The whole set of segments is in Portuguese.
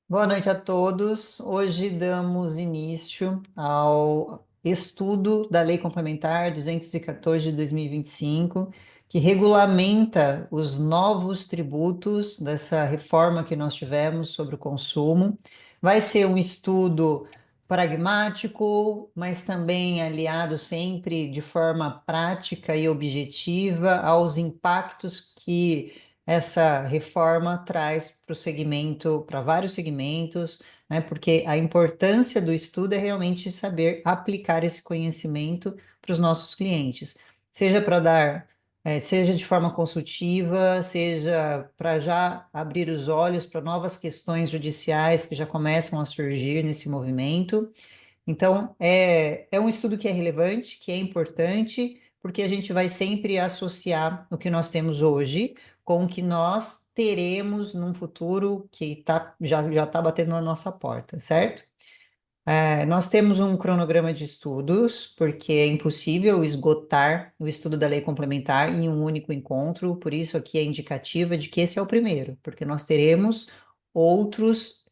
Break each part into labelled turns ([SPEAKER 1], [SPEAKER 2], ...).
[SPEAKER 1] Boa noite a todos. Hoje damos início ao estudo da Lei Complementar 214 de 2025, que regulamenta os novos tributos dessa reforma que nós tivemos sobre o consumo. Vai ser um estudo pragmático, mas também aliado sempre de forma prática e objetiva aos impactos que essa reforma traz para o segmento, para vários segmentos, né? Porque a importância do estudo é realmente saber aplicar esse conhecimento para os nossos clientes, seja para dar, seja de forma consultiva, seja para já abrir os olhos para novas questões judiciais que já começam a surgir nesse movimento. Então, é um estudo que é relevante, que é importante, porque a gente vai sempre associar o que nós temos hoje com o que nós teremos num futuro que já está batendo na nossa porta, certo? Nós temos um cronograma de estudos, porque é impossível esgotar o estudo da lei complementar em um único encontro, por isso aqui é indicativa de que esse é o primeiro, porque nós teremos outros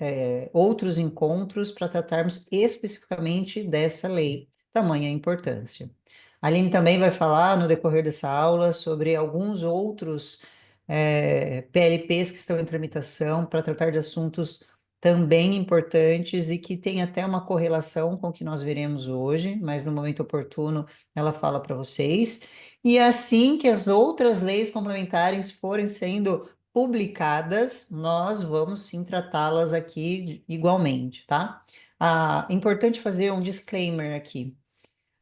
[SPEAKER 1] encontros para tratarmos especificamente dessa lei, tamanha a importância. A Aline também vai falar no decorrer dessa aula sobre alguns outros PLPs que estão em tramitação para tratar de assuntos também importantes e que tem até uma correlação com o que nós veremos hoje, mas no momento oportuno ela fala para vocês. E assim que as outras leis complementares forem sendo publicadas, nós vamos sim tratá-las aqui igualmente, tá? Importante fazer um disclaimer aqui.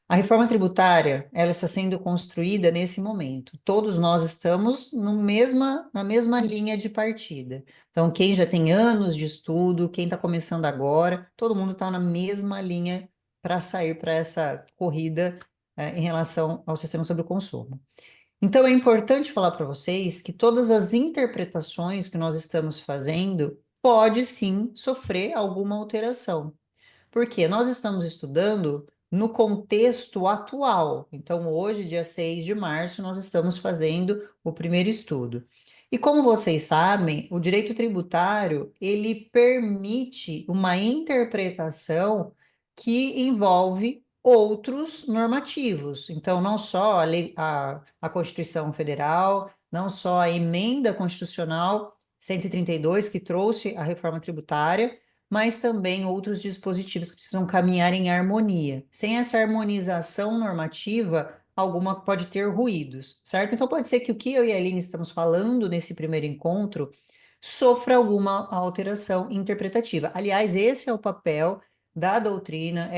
[SPEAKER 1] A reforma tributária, ela está sendo construída nesse momento. Todos nós estamos na mesma linha de partida. Então, quem já tem anos de estudo, quem está começando agora, todo mundo está na mesma linha para sair para essa corrida, em relação ao sistema sobre o consumo. Então, é importante falar para vocês que todas as interpretações que nós estamos fazendo pode sim sofrer alguma alteração. Porque nós estamos estudando no contexto atual. Então, hoje, dia 6 de março, nós estamos fazendo o primeiro estudo. E como vocês sabem, o direito tributário, ele permite uma interpretação que envolve outros normativos. Então, não só a Constituição Federal, não só a emenda constitucional 132, que trouxe a reforma tributária, mas também outros dispositivos que precisam caminhar em harmonia. Sem essa harmonização normativa, alguma pode ter ruídos, certo? Então pode ser que o que eu e a Aline estamos falando nesse primeiro encontro sofra alguma alteração interpretativa. Aliás, esse é o papel da doutrina,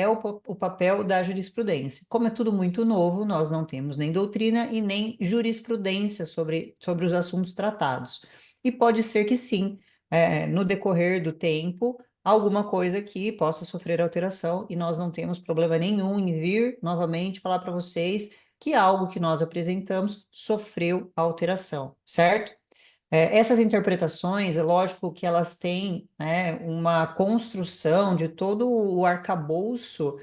[SPEAKER 1] o papel da jurisprudência. Como é tudo muito novo, nós não temos nem doutrina e nem jurisprudência sobre os assuntos tratados. E pode ser que sim, no decorrer do tempo, alguma coisa que possa sofrer alteração e nós não temos problema nenhum em vir novamente falar para vocês que algo que nós apresentamos sofreu alteração, certo? Essas interpretações, é lógico que elas têm, né, uma construção de todo o arcabouço,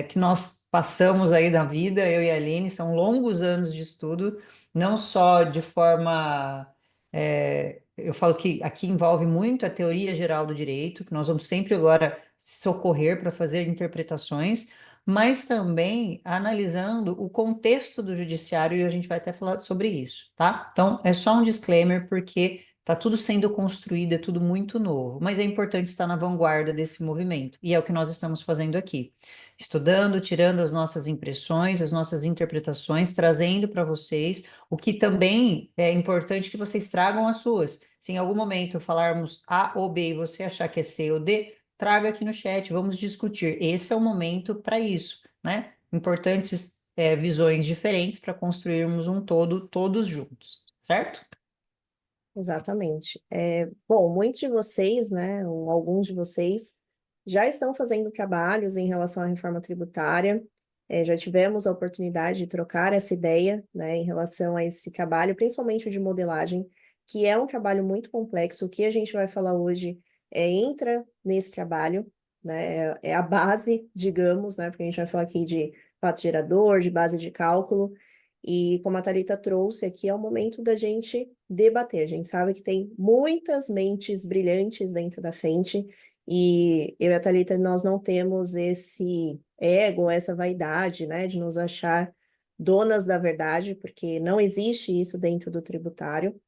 [SPEAKER 1] que nós passamos aí na vida, eu e a Aline, são longos anos de estudo, não só de forma. Eu falo que aqui envolve muito a teoria geral do direito, que nós vamos sempre agora socorrer para fazer interpretações, mas também analisando o contexto do judiciário, e a gente vai até falar sobre isso, tá? Então, é só um disclaimer, porque está tudo sendo construído, é tudo muito novo, mas é importante estar na vanguarda desse movimento, e é o que nós estamos fazendo aqui. Estudando, tirando as nossas impressões, as nossas interpretações, trazendo para vocês, o que também é importante que vocês tragam as suas. Se em algum momento falarmos A ou B e você achar que é C ou D, traga aqui no chat, vamos discutir. Esse é o momento para isso, né? Importantes visões diferentes para construirmos um todo, todos juntos, certo?
[SPEAKER 2] Exatamente. Bom, muitos de vocês, né, ou alguns de vocês, já estão fazendo trabalhos em relação à reforma tributária. Já tivemos a oportunidade de trocar essa ideia, né, em relação a esse trabalho, principalmente o de modelagem, que é um trabalho muito complexo. O que a gente vai falar hoje entra nesse trabalho, né, é a base, digamos, né, porque a gente vai falar aqui de fato gerador, de base de cálculo. E como a Thalita trouxe aqui, é o momento da gente debater. A gente sabe que tem muitas mentes brilhantes dentro da frente E eu e a Thalita, nós não temos esse ego, essa vaidade, né, de nos achar donas da verdade, porque não existe isso dentro do tributário.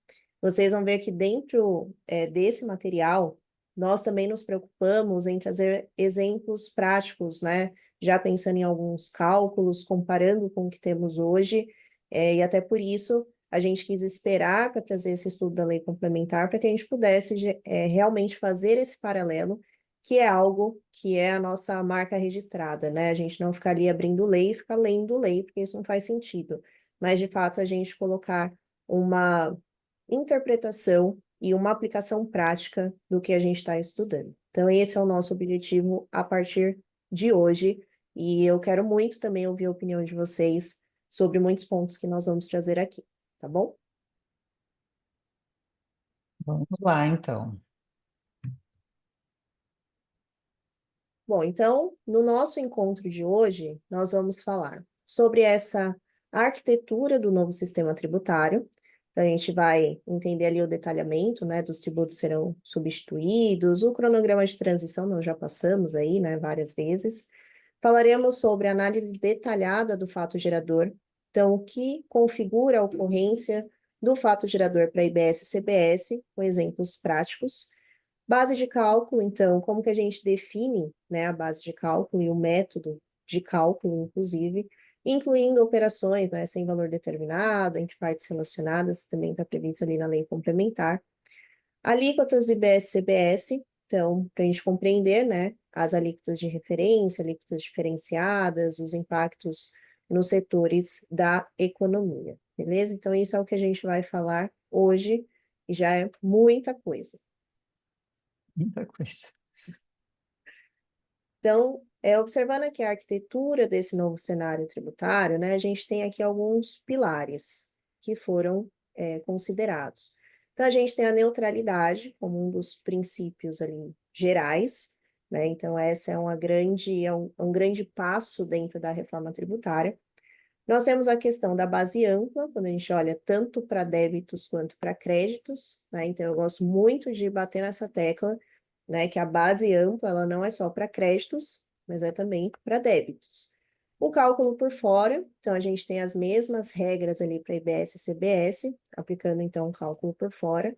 [SPEAKER 2] Vocês vão ver que dentro desse material, nós também nos preocupamos em trazer exemplos práticos, né? Já pensando em alguns cálculos, comparando com o que temos hoje, e até por isso a gente quis esperar para trazer esse estudo da lei complementar para que a gente pudesse realmente fazer esse paralelo, que é algo que é a nossa marca registrada, né? A gente não ficar ali abrindo lei e ficar lendo lei, porque isso não faz sentido. Mas, de fato, a gente colocar uma interpretação e uma aplicação prática do que a gente está estudando. Então, esse é o nosso objetivo a partir de hoje, e eu quero muito também ouvir a opinião de vocês sobre muitos pontos que nós vamos trazer aqui, tá bom?
[SPEAKER 1] Vamos lá, então.
[SPEAKER 2] Bom, então, no nosso encontro de hoje, nós vamos falar sobre essa arquitetura do novo sistema tributário. Então, a gente vai entender ali o detalhamento, né, dos tributos serão substituídos, o cronograma de transição, nós já passamos aí, né, várias vezes. Falaremos sobre a análise detalhada do fato gerador, então, o que configura a ocorrência do fato gerador para IBS e CBS, com exemplos práticos. Base de cálculo, então, como que a gente define, né, a base de cálculo e o método de cálculo, inclusive, incluindo operações, né, sem valor determinado, entre partes relacionadas, também está previsto ali na lei complementar. Alíquotas do IBS-CBS, então, para a gente compreender, né, as alíquotas de referência, alíquotas diferenciadas, os impactos nos setores da economia, beleza? Então, isso é o que a gente vai falar hoje, e já é muita coisa.
[SPEAKER 1] Muita coisa.
[SPEAKER 2] Então, observando aqui a arquitetura desse novo cenário tributário, né, a gente tem aqui alguns pilares que foram considerados. Então, a gente tem a neutralidade como um dos princípios ali gerais, né? Então, essa é um grande passo dentro da reforma tributária. Nós temos a questão da base ampla, quando a gente olha tanto para débitos quanto para créditos, né? Então, eu gosto muito de bater nessa tecla, né, que a base ampla ela não é só para créditos, mas é também para débitos. O cálculo por fora, então a gente tem as mesmas regras ali para IBS e CBS, aplicando então o cálculo por fora.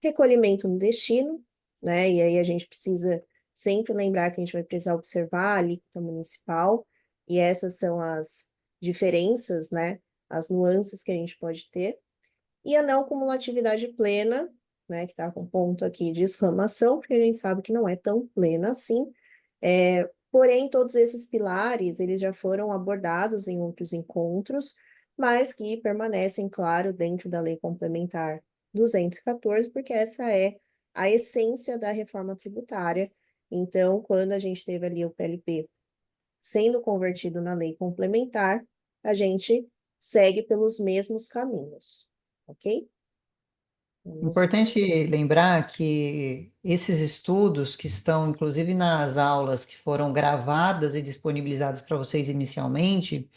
[SPEAKER 2] Recolhimento no destino, né? E aí a gente precisa sempre lembrar que a gente vai precisar observar a alíquota municipal, e essas são as diferenças, né? As nuances que a gente pode ter. E a não cumulatividade plena, né, que está com ponto aqui de exclamação, porque a gente sabe que não é tão plena assim. Porém, todos esses pilares, eles já foram abordados em outros encontros, mas que permanecem, claro, dentro da Lei Complementar 214, porque essa é a essência da reforma tributária. Então, quando a gente teve ali o PLP sendo convertido na lei complementar, a gente segue pelos mesmos caminhos, ok? Vamos...
[SPEAKER 1] Importante lembrar que esses estudos que estão, inclusive, nas aulas que foram gravadas e disponibilizadas para vocês inicialmente,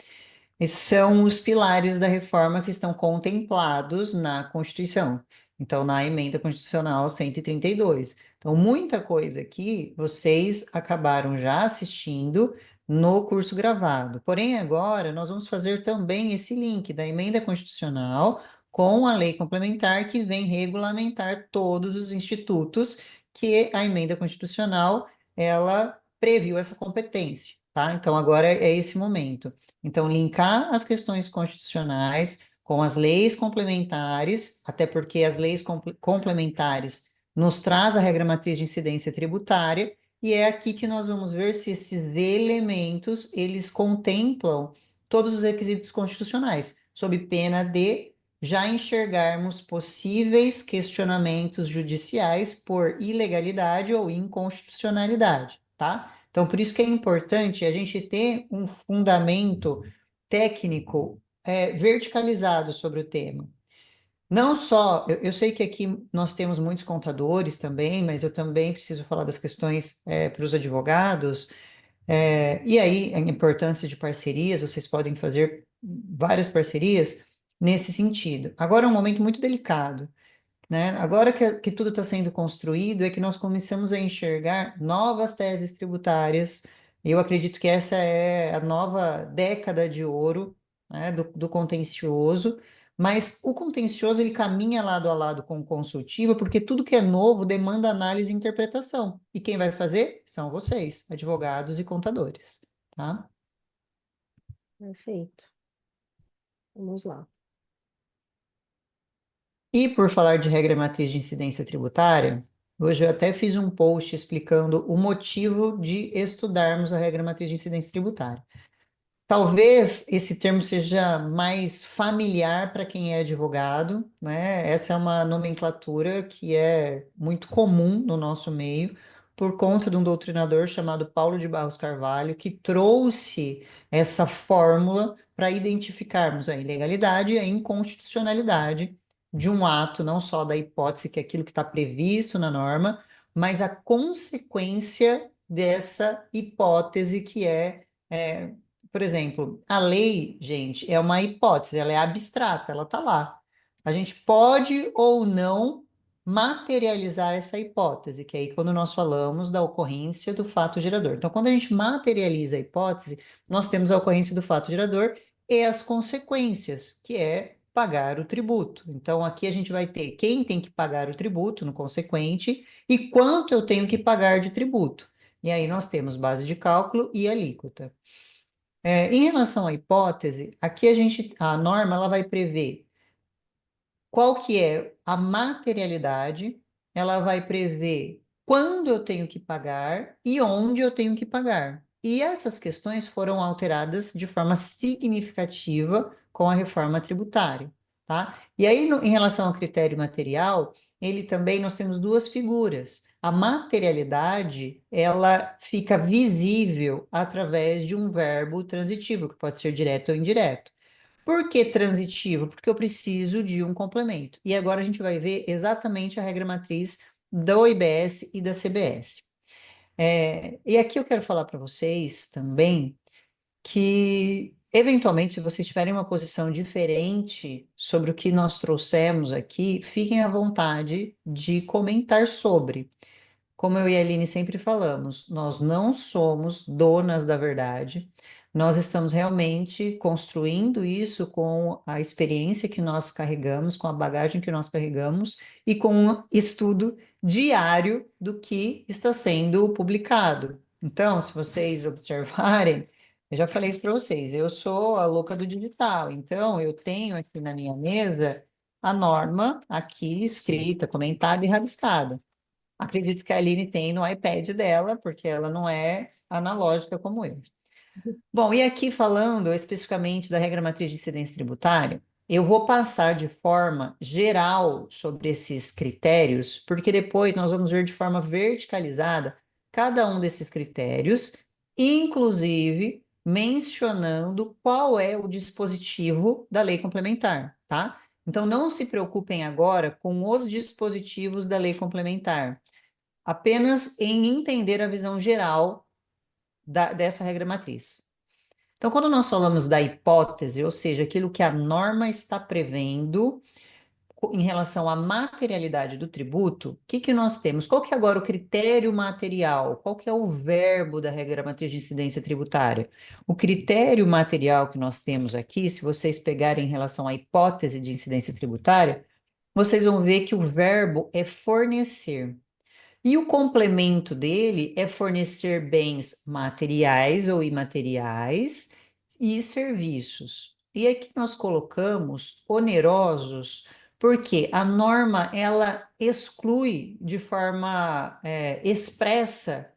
[SPEAKER 1] esses são os pilares da reforma que estão contemplados na Constituição. Então, na Emenda Constitucional 132. Então, muita coisa aqui vocês acabaram já assistindo no curso gravado. Porém, agora nós vamos fazer também esse link da Emenda Constitucional com a lei complementar que vem regulamentar todos os institutos que a Emenda Constitucional ela previu essa competência, tá? Então, agora é esse momento. Então, linkar as questões constitucionais com as leis complementares, até porque as leis complementares nos traz a regra matriz de incidência tributária, e é aqui que nós vamos ver se esses elementos, eles contemplam todos os requisitos constitucionais, sob pena de já enxergarmos possíveis questionamentos judiciais por ilegalidade ou inconstitucionalidade, tá? Então, por isso que é importante a gente ter um fundamento técnico verticalizado sobre o tema. Não só, eu sei que aqui nós temos muitos contadores também, mas eu também preciso falar das questões para os advogados, e aí a importância de parcerias, vocês podem fazer várias parcerias nesse sentido. Agora é um momento muito delicado, né? Agora que tudo está sendo construído, é que nós começamos a enxergar novas teses tributárias. Eu acredito que essa é a nova década de ouro, né, do contencioso, mas o contencioso ele caminha lado a lado com o consultivo, porque tudo que é novo demanda análise e interpretação. E quem vai fazer são vocês, advogados e contadores, tá?
[SPEAKER 2] Perfeito. Vamos lá.
[SPEAKER 1] E por falar de regra matriz de incidência tributária, hoje eu até fiz um post explicando o motivo de estudarmos a regra matriz de incidência tributária. Talvez esse termo seja mais familiar para quem é advogado, né? Essa é uma nomenclatura que é muito comum no nosso meio, por conta de um doutrinador chamado Paulo de Barros Carvalho, que trouxe essa fórmula para identificarmos a ilegalidade e a inconstitucionalidade de um ato, não só da hipótese, que é aquilo que está previsto na norma, mas a consequência dessa hipótese que é por exemplo, a lei, gente, é uma hipótese, ela é abstrata, ela está lá. A gente pode ou não materializar essa hipótese, que é aí quando nós falamos da ocorrência do fato gerador. Então, quando a gente materializa a hipótese, nós temos a ocorrência do fato gerador e as consequências, que é pagar o tributo. Então, aqui a gente vai ter quem tem que pagar o tributo no consequente e quanto eu tenho que pagar de tributo. E aí nós temos base de cálculo e alíquota. Em relação à hipótese, aqui a norma ela vai prever qual que é a materialidade, ela vai prever quando eu tenho que pagar e onde eu tenho que pagar. E essas questões foram alteradas de forma significativa com a reforma tributária, tá? E aí, em relação ao critério material, ele também, nós temos duas figuras. A materialidade, ela fica visível através de um verbo transitivo, que pode ser direto ou indireto. Por que transitivo? Porque eu preciso de um complemento. E agora a gente vai ver exatamente a regra matriz do IBS e da CBS. E aqui eu quero falar para vocês também que, eventualmente, se vocês tiverem uma posição diferente sobre o que nós trouxemos aqui, fiquem à vontade de comentar sobre. Como eu e a Aline sempre falamos, nós não somos donas da verdade, nós estamos realmente construindo isso com a experiência que nós carregamos, com a bagagem que nós carregamos e com um estudo diário do que está sendo publicado. Então, se vocês observarem, eu já falei isso para vocês, eu sou a louca do digital, então eu tenho aqui na minha mesa a norma aqui escrita, comentada e rabiscada. Acredito que a Aline tem no iPad dela, porque ela não é analógica como eu. Bom, e aqui falando especificamente da regra matriz de incidência tributária, eu vou passar de forma geral sobre esses critérios, porque depois nós vamos ver de forma verticalizada cada um desses critérios, inclusive mencionando qual é o dispositivo da lei complementar, tá? Então não se preocupem agora com os dispositivos da lei complementar, apenas em entender a visão geral dessa regra matriz. Então, quando nós falamos da hipótese, ou seja, aquilo que a norma está prevendo em relação à materialidade do tributo, o que que nós temos? Qual que é agora o critério material? Qual que é o verbo da regra matriz de incidência tributária? O critério material que nós temos aqui, se vocês pegarem em relação à hipótese de incidência tributária, vocês vão ver que o verbo é fornecer. E o complemento dele é fornecer bens materiais ou imateriais e serviços. E aqui nós colocamos onerosos, porque a norma ela exclui de forma expressa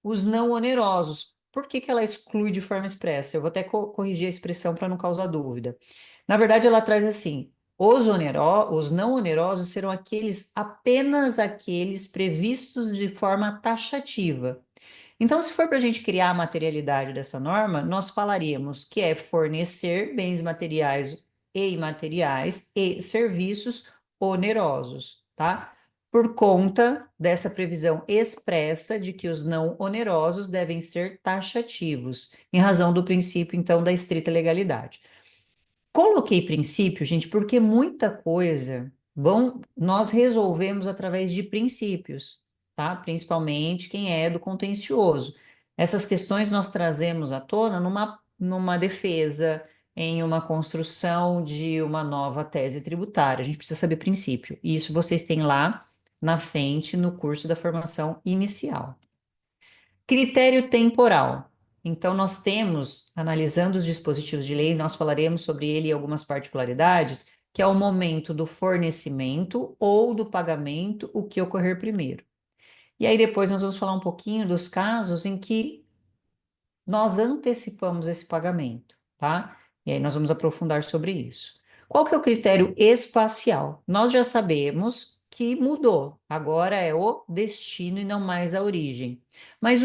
[SPEAKER 1] os não onerosos. Por que que ela exclui de forma expressa? Eu vou até corrigir a expressão para não causar dúvida. Na verdade, ela traz assim: os não onerosos serão apenas aqueles previstos de forma taxativa. Então, se for para a gente criar a materialidade dessa norma, nós falaríamos que é fornecer bens materiais e imateriais e serviços onerosos, tá? Por conta dessa previsão expressa de que os não onerosos devem ser taxativos, em razão do princípio, então, da estrita legalidade. Coloquei princípio, gente, porque muita coisa nós resolvemos através de princípios, tá? Principalmente quem é do contencioso. Essas questões nós trazemos à tona numa defesa, em uma construção de uma nova tese tributária. A gente precisa saber princípio. E isso vocês têm lá na frente no curso da formação inicial. Critério temporal. Então, nós temos, analisando os dispositivos de lei, nós falaremos sobre ele e algumas particularidades, que é o momento do fornecimento ou do pagamento, o que ocorrer primeiro. E aí depois nós vamos falar um pouquinho dos casos em que nós antecipamos esse pagamento, tá? E aí nós vamos aprofundar sobre isso. Qual que é o critério espacial? Nós já sabemos que mudou, agora é o destino e não mais a origem. Mas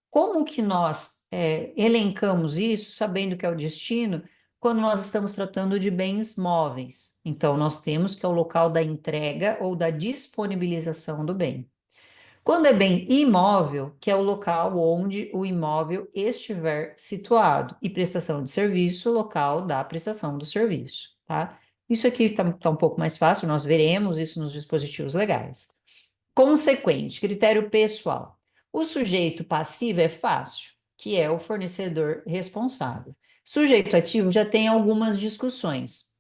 [SPEAKER 1] como que nós elencamos isso, sabendo que é o destino, quando nós estamos tratando de bens móveis? Então, nós temos que é o local da entrega ou da disponibilização do bem. Quando é bem imóvel, que é o local onde o imóvel estiver situado, e prestação de serviço, local da prestação do serviço, tá? Isso aqui está um pouco mais fácil, nós veremos isso nos dispositivos legais. Consequente, critério pessoal. O sujeito passivo é fácil, que é o fornecedor responsável. Sujeito ativo já tem algumas discussões.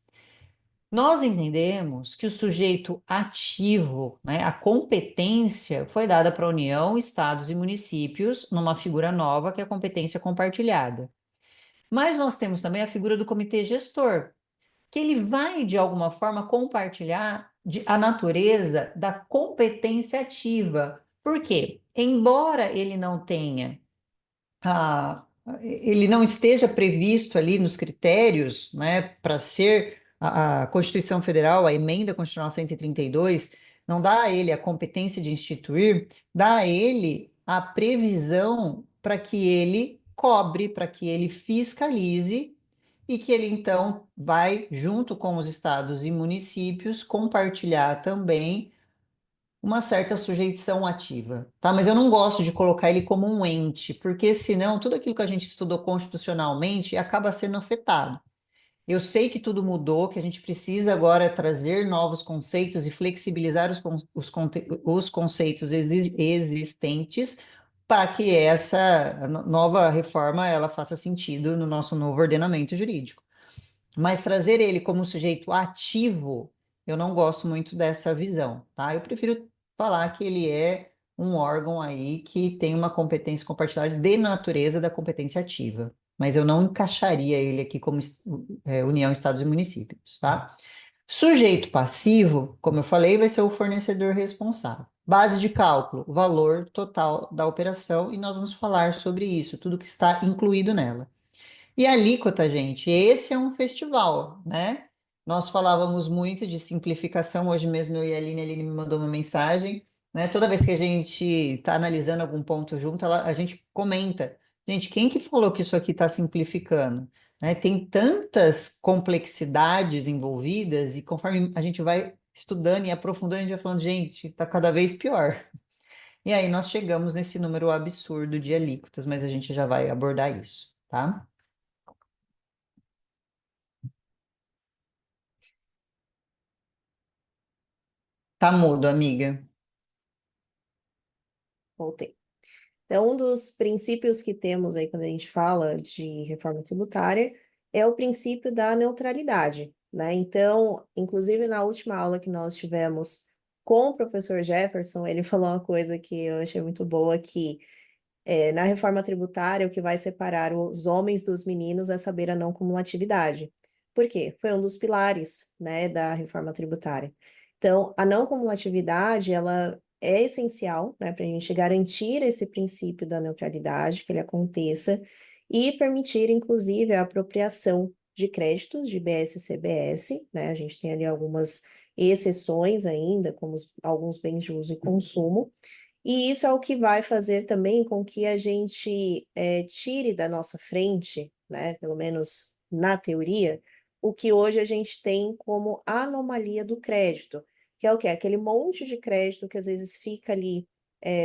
[SPEAKER 1] Nós entendemos que o sujeito ativo, né, a competência foi dada para a União, estados e municípios numa figura nova que é a competência compartilhada. Mas nós temos também a figura do comitê gestor, que ele vai, de alguma forma, compartilhar a natureza da competência ativa. Por quê? Embora ele não tenha, ah, ele não esteja previsto ali nos critérios, né, para ser a Constituição Federal, a emenda constitucional 132, não dá a ele a competência de instituir, dá a ele a previsão para que ele cobre, para que ele fiscalize e que ele então vai, junto com os estados e municípios, compartilhar também uma certa sujeição ativa, tá? Mas eu não gosto de colocar ele como um ente, porque senão tudo aquilo que a gente estudou constitucionalmente acaba sendo afetado. Eu sei que tudo mudou, que a gente precisa agora trazer novos conceitos e flexibilizar os conceitos existentes para que essa nova reforma ela faça sentido no nosso novo ordenamento jurídico. Mas trazer ele como sujeito ativo, eu não gosto muito dessa visão, tá? Eu prefiro falar que ele é um órgão aí que tem uma competência compartilhada de natureza da competência ativa, mas eu não encaixaria ele aqui como União, Estados e Municípios, tá? Sujeito passivo, como eu falei, vai ser o fornecedor responsável. Base de cálculo, valor total da operação, e nós vamos falar sobre isso, tudo que está incluído nela. E a alíquota, gente, esse é um festival, né? Nós falávamos muito de simplificação, hoje mesmo eu e a Aline me mandou uma mensagem, né? Toda vez que a gente está analisando algum ponto junto, a gente comenta, gente, quem que falou que isso aqui está simplificando? Né? Tem tantas complexidades envolvidas e conforme a gente vai estudando e aprofundando, a gente vai falando, gente, está cada vez pior. E aí nós chegamos nesse número absurdo de alíquotas, mas a gente já vai abordar isso, tá? Tá mudo, amiga.
[SPEAKER 2] Voltei. Então, um dos princípios que temos aí quando a gente fala de reforma tributária é o princípio da neutralidade, né? Então, inclusive na última aula que nós tivemos com o professor Jefferson, ele falou uma coisa que eu achei muito boa, que na reforma tributária o que vai separar os homens dos meninos é saber a não cumulatividade. Por quê? Foi um dos pilares, né, da reforma tributária. Então, a não cumulatividade, ela é essencial, né, para a gente garantir esse princípio da neutralidade, que ele aconteça, e permitir, inclusive, a apropriação de créditos de BS-CBS, né, a gente tem ali algumas exceções ainda, como alguns bens de uso e consumo, e isso é o que vai fazer também com que a gente tire da nossa frente, né, pelo menos na teoria, o que hoje a gente tem como anomalia do crédito, que é o quê? Aquele monte de crédito que às vezes fica ali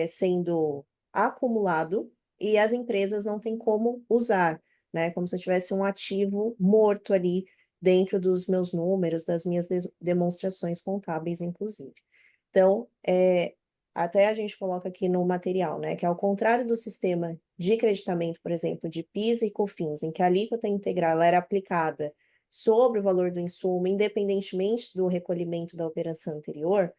[SPEAKER 2] sendo acumulado e as empresas não têm como usar, né? Como se tivesse um ativo morto ali dentro dos meus números, das minhas demonstrações contábeis, inclusive. Então, até a gente coloca aqui no material, né, que ao contrário do sistema de creditamento, por exemplo, de PIS e COFINS, em que a alíquota integral ela era aplicada sobre o valor do insumo, independentemente do recolhimento da operação anterior,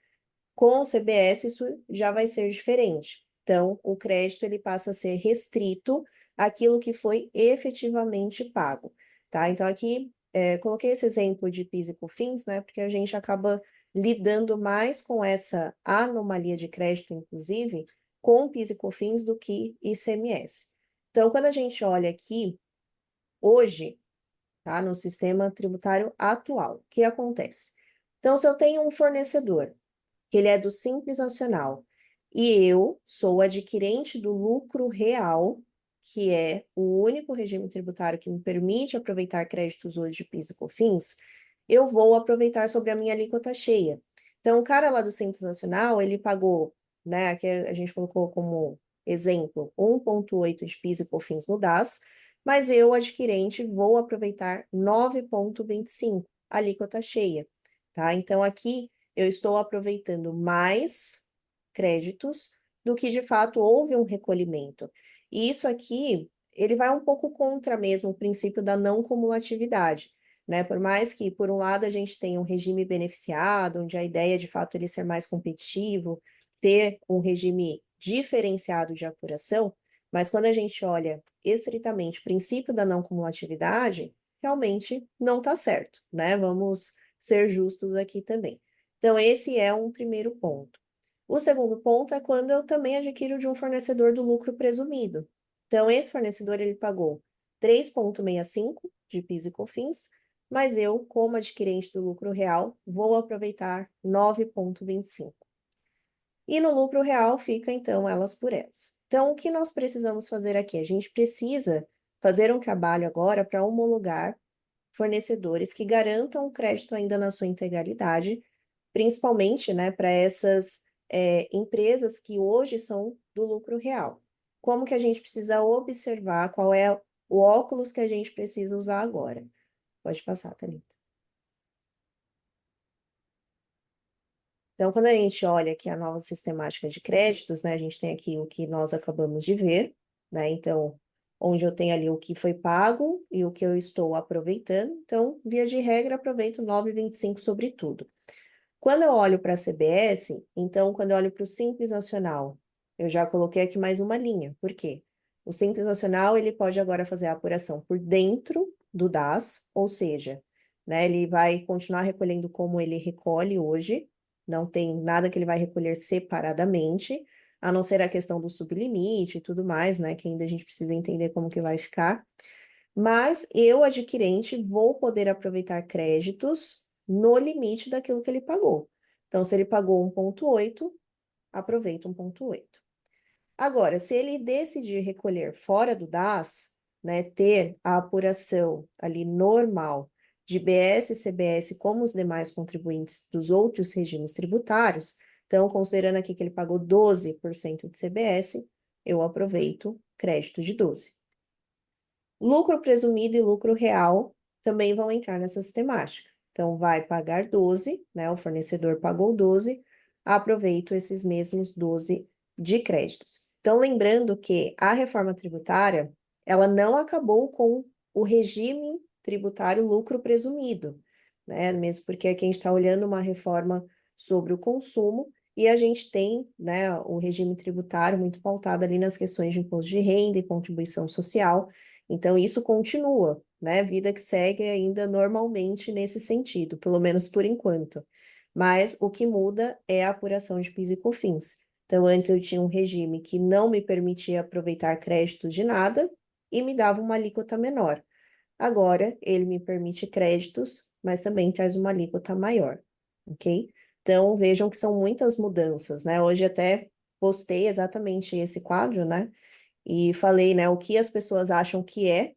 [SPEAKER 2] com o CBS isso já vai ser diferente. Então, o crédito ele passa a ser restrito àquilo que foi efetivamente pago, tá? Então, aqui, coloquei esse exemplo de PIS e COFINS, né, porque a gente acaba lidando mais com essa anomalia de crédito, inclusive, com PIS e COFINS do que ICMS. Então, quando a gente olha aqui, hoje, tá, no sistema tributário atual, o que acontece? Então, se eu tenho um fornecedor que ele é do Simples Nacional, e eu sou adquirente do lucro real, que é o único regime tributário que me permite aproveitar créditos hoje de PIS e COFINS, eu vou aproveitar sobre a minha alíquota cheia. Então, o cara lá do Simples Nacional, ele pagou, né, aqui a gente colocou como exemplo, 1,8 de PIS e COFINS no DAS, mas eu, adquirente, vou aproveitar 9,25, alíquota cheia, tá? Então, aqui eu estou aproveitando mais créditos do que de fato houve um recolhimento. E isso aqui, ele vai um pouco contra mesmo o princípio da não cumulatividade, né? Por mais que, por um lado, a gente tenha um regime beneficiado, onde a ideia é, de fato ele ser mais competitivo, ter um regime diferenciado de apuração, mas quando a gente olha estritamente o princípio da não cumulatividade, realmente não está certo, né? Vamos ser justos aqui também. Então, esse é um primeiro ponto. O segundo ponto é quando eu também adquiro de um fornecedor do lucro presumido. Então, esse fornecedor ele pagou 3,65 de PIS e COFINS, mas eu, como adquirente do lucro real, vou aproveitar 9,25. E no lucro real fica, então, elas por elas. Então, o que nós precisamos fazer aqui? A gente precisa fazer um trabalho agora para homologar fornecedores que garantam o crédito ainda na sua integralidade, principalmente, né, para essas empresas que hoje são do lucro real. Como que a gente precisa observar qual é o óculos que a gente precisa usar agora? Pode passar, Thalita. Então, quando a gente olha aqui a nova sistemática de créditos, né, a gente tem aqui o que nós acabamos de ver, né? Então, onde eu tenho ali o que foi pago e o que eu estou aproveitando. Então, via de regra, aproveito 9,25 sobre tudo. Quando eu olho para a CBS, então, quando eu olho para o Simples Nacional, eu já coloquei aqui mais uma linha. Por quê? O Simples Nacional, ele pode agora fazer a apuração por dentro do DAS, ou seja, né, ele vai continuar recolhendo como ele recolhe hoje, não tem nada que ele vai recolher separadamente, a não ser a questão do sublimite e tudo mais, né, que ainda a gente precisa entender como que vai ficar. Mas eu, adquirente, vou poder aproveitar créditos no limite daquilo que ele pagou. Então, se ele pagou 1,8, aproveita 1,8. Agora, se ele decidir recolher fora do DAS, né, ter a apuração ali normal de BS e CBS como os demais contribuintes dos outros regimes tributários, então, considerando aqui que ele pagou 12% de CBS, eu aproveito crédito de 12. Lucro presumido e lucro real também vão entrar nessa sistemática. Então, vai pagar 12, né? O fornecedor pagou 12, aproveito esses mesmos 12 de créditos. Então, lembrando que a reforma tributária, ela não acabou com o regime tributário lucro presumido, né? Mesmo porque aqui a gente está olhando uma reforma sobre o consumo e a gente tem, né, o regime tributário muito pautado ali nas questões de imposto de renda e contribuição social. Então, isso continua, né? Vida que segue ainda normalmente nesse sentido, pelo menos por enquanto. Mas o que muda é a apuração de PIS e COFINS. Então, antes eu tinha um regime que não me permitia aproveitar créditos de nada e me dava uma alíquota menor. Agora, ele me permite créditos, mas também traz uma alíquota maior, ok? Então, vejam que são muitas mudanças, né? Hoje até postei exatamente esse quadro, né? E falei, né, o que as pessoas acham que é,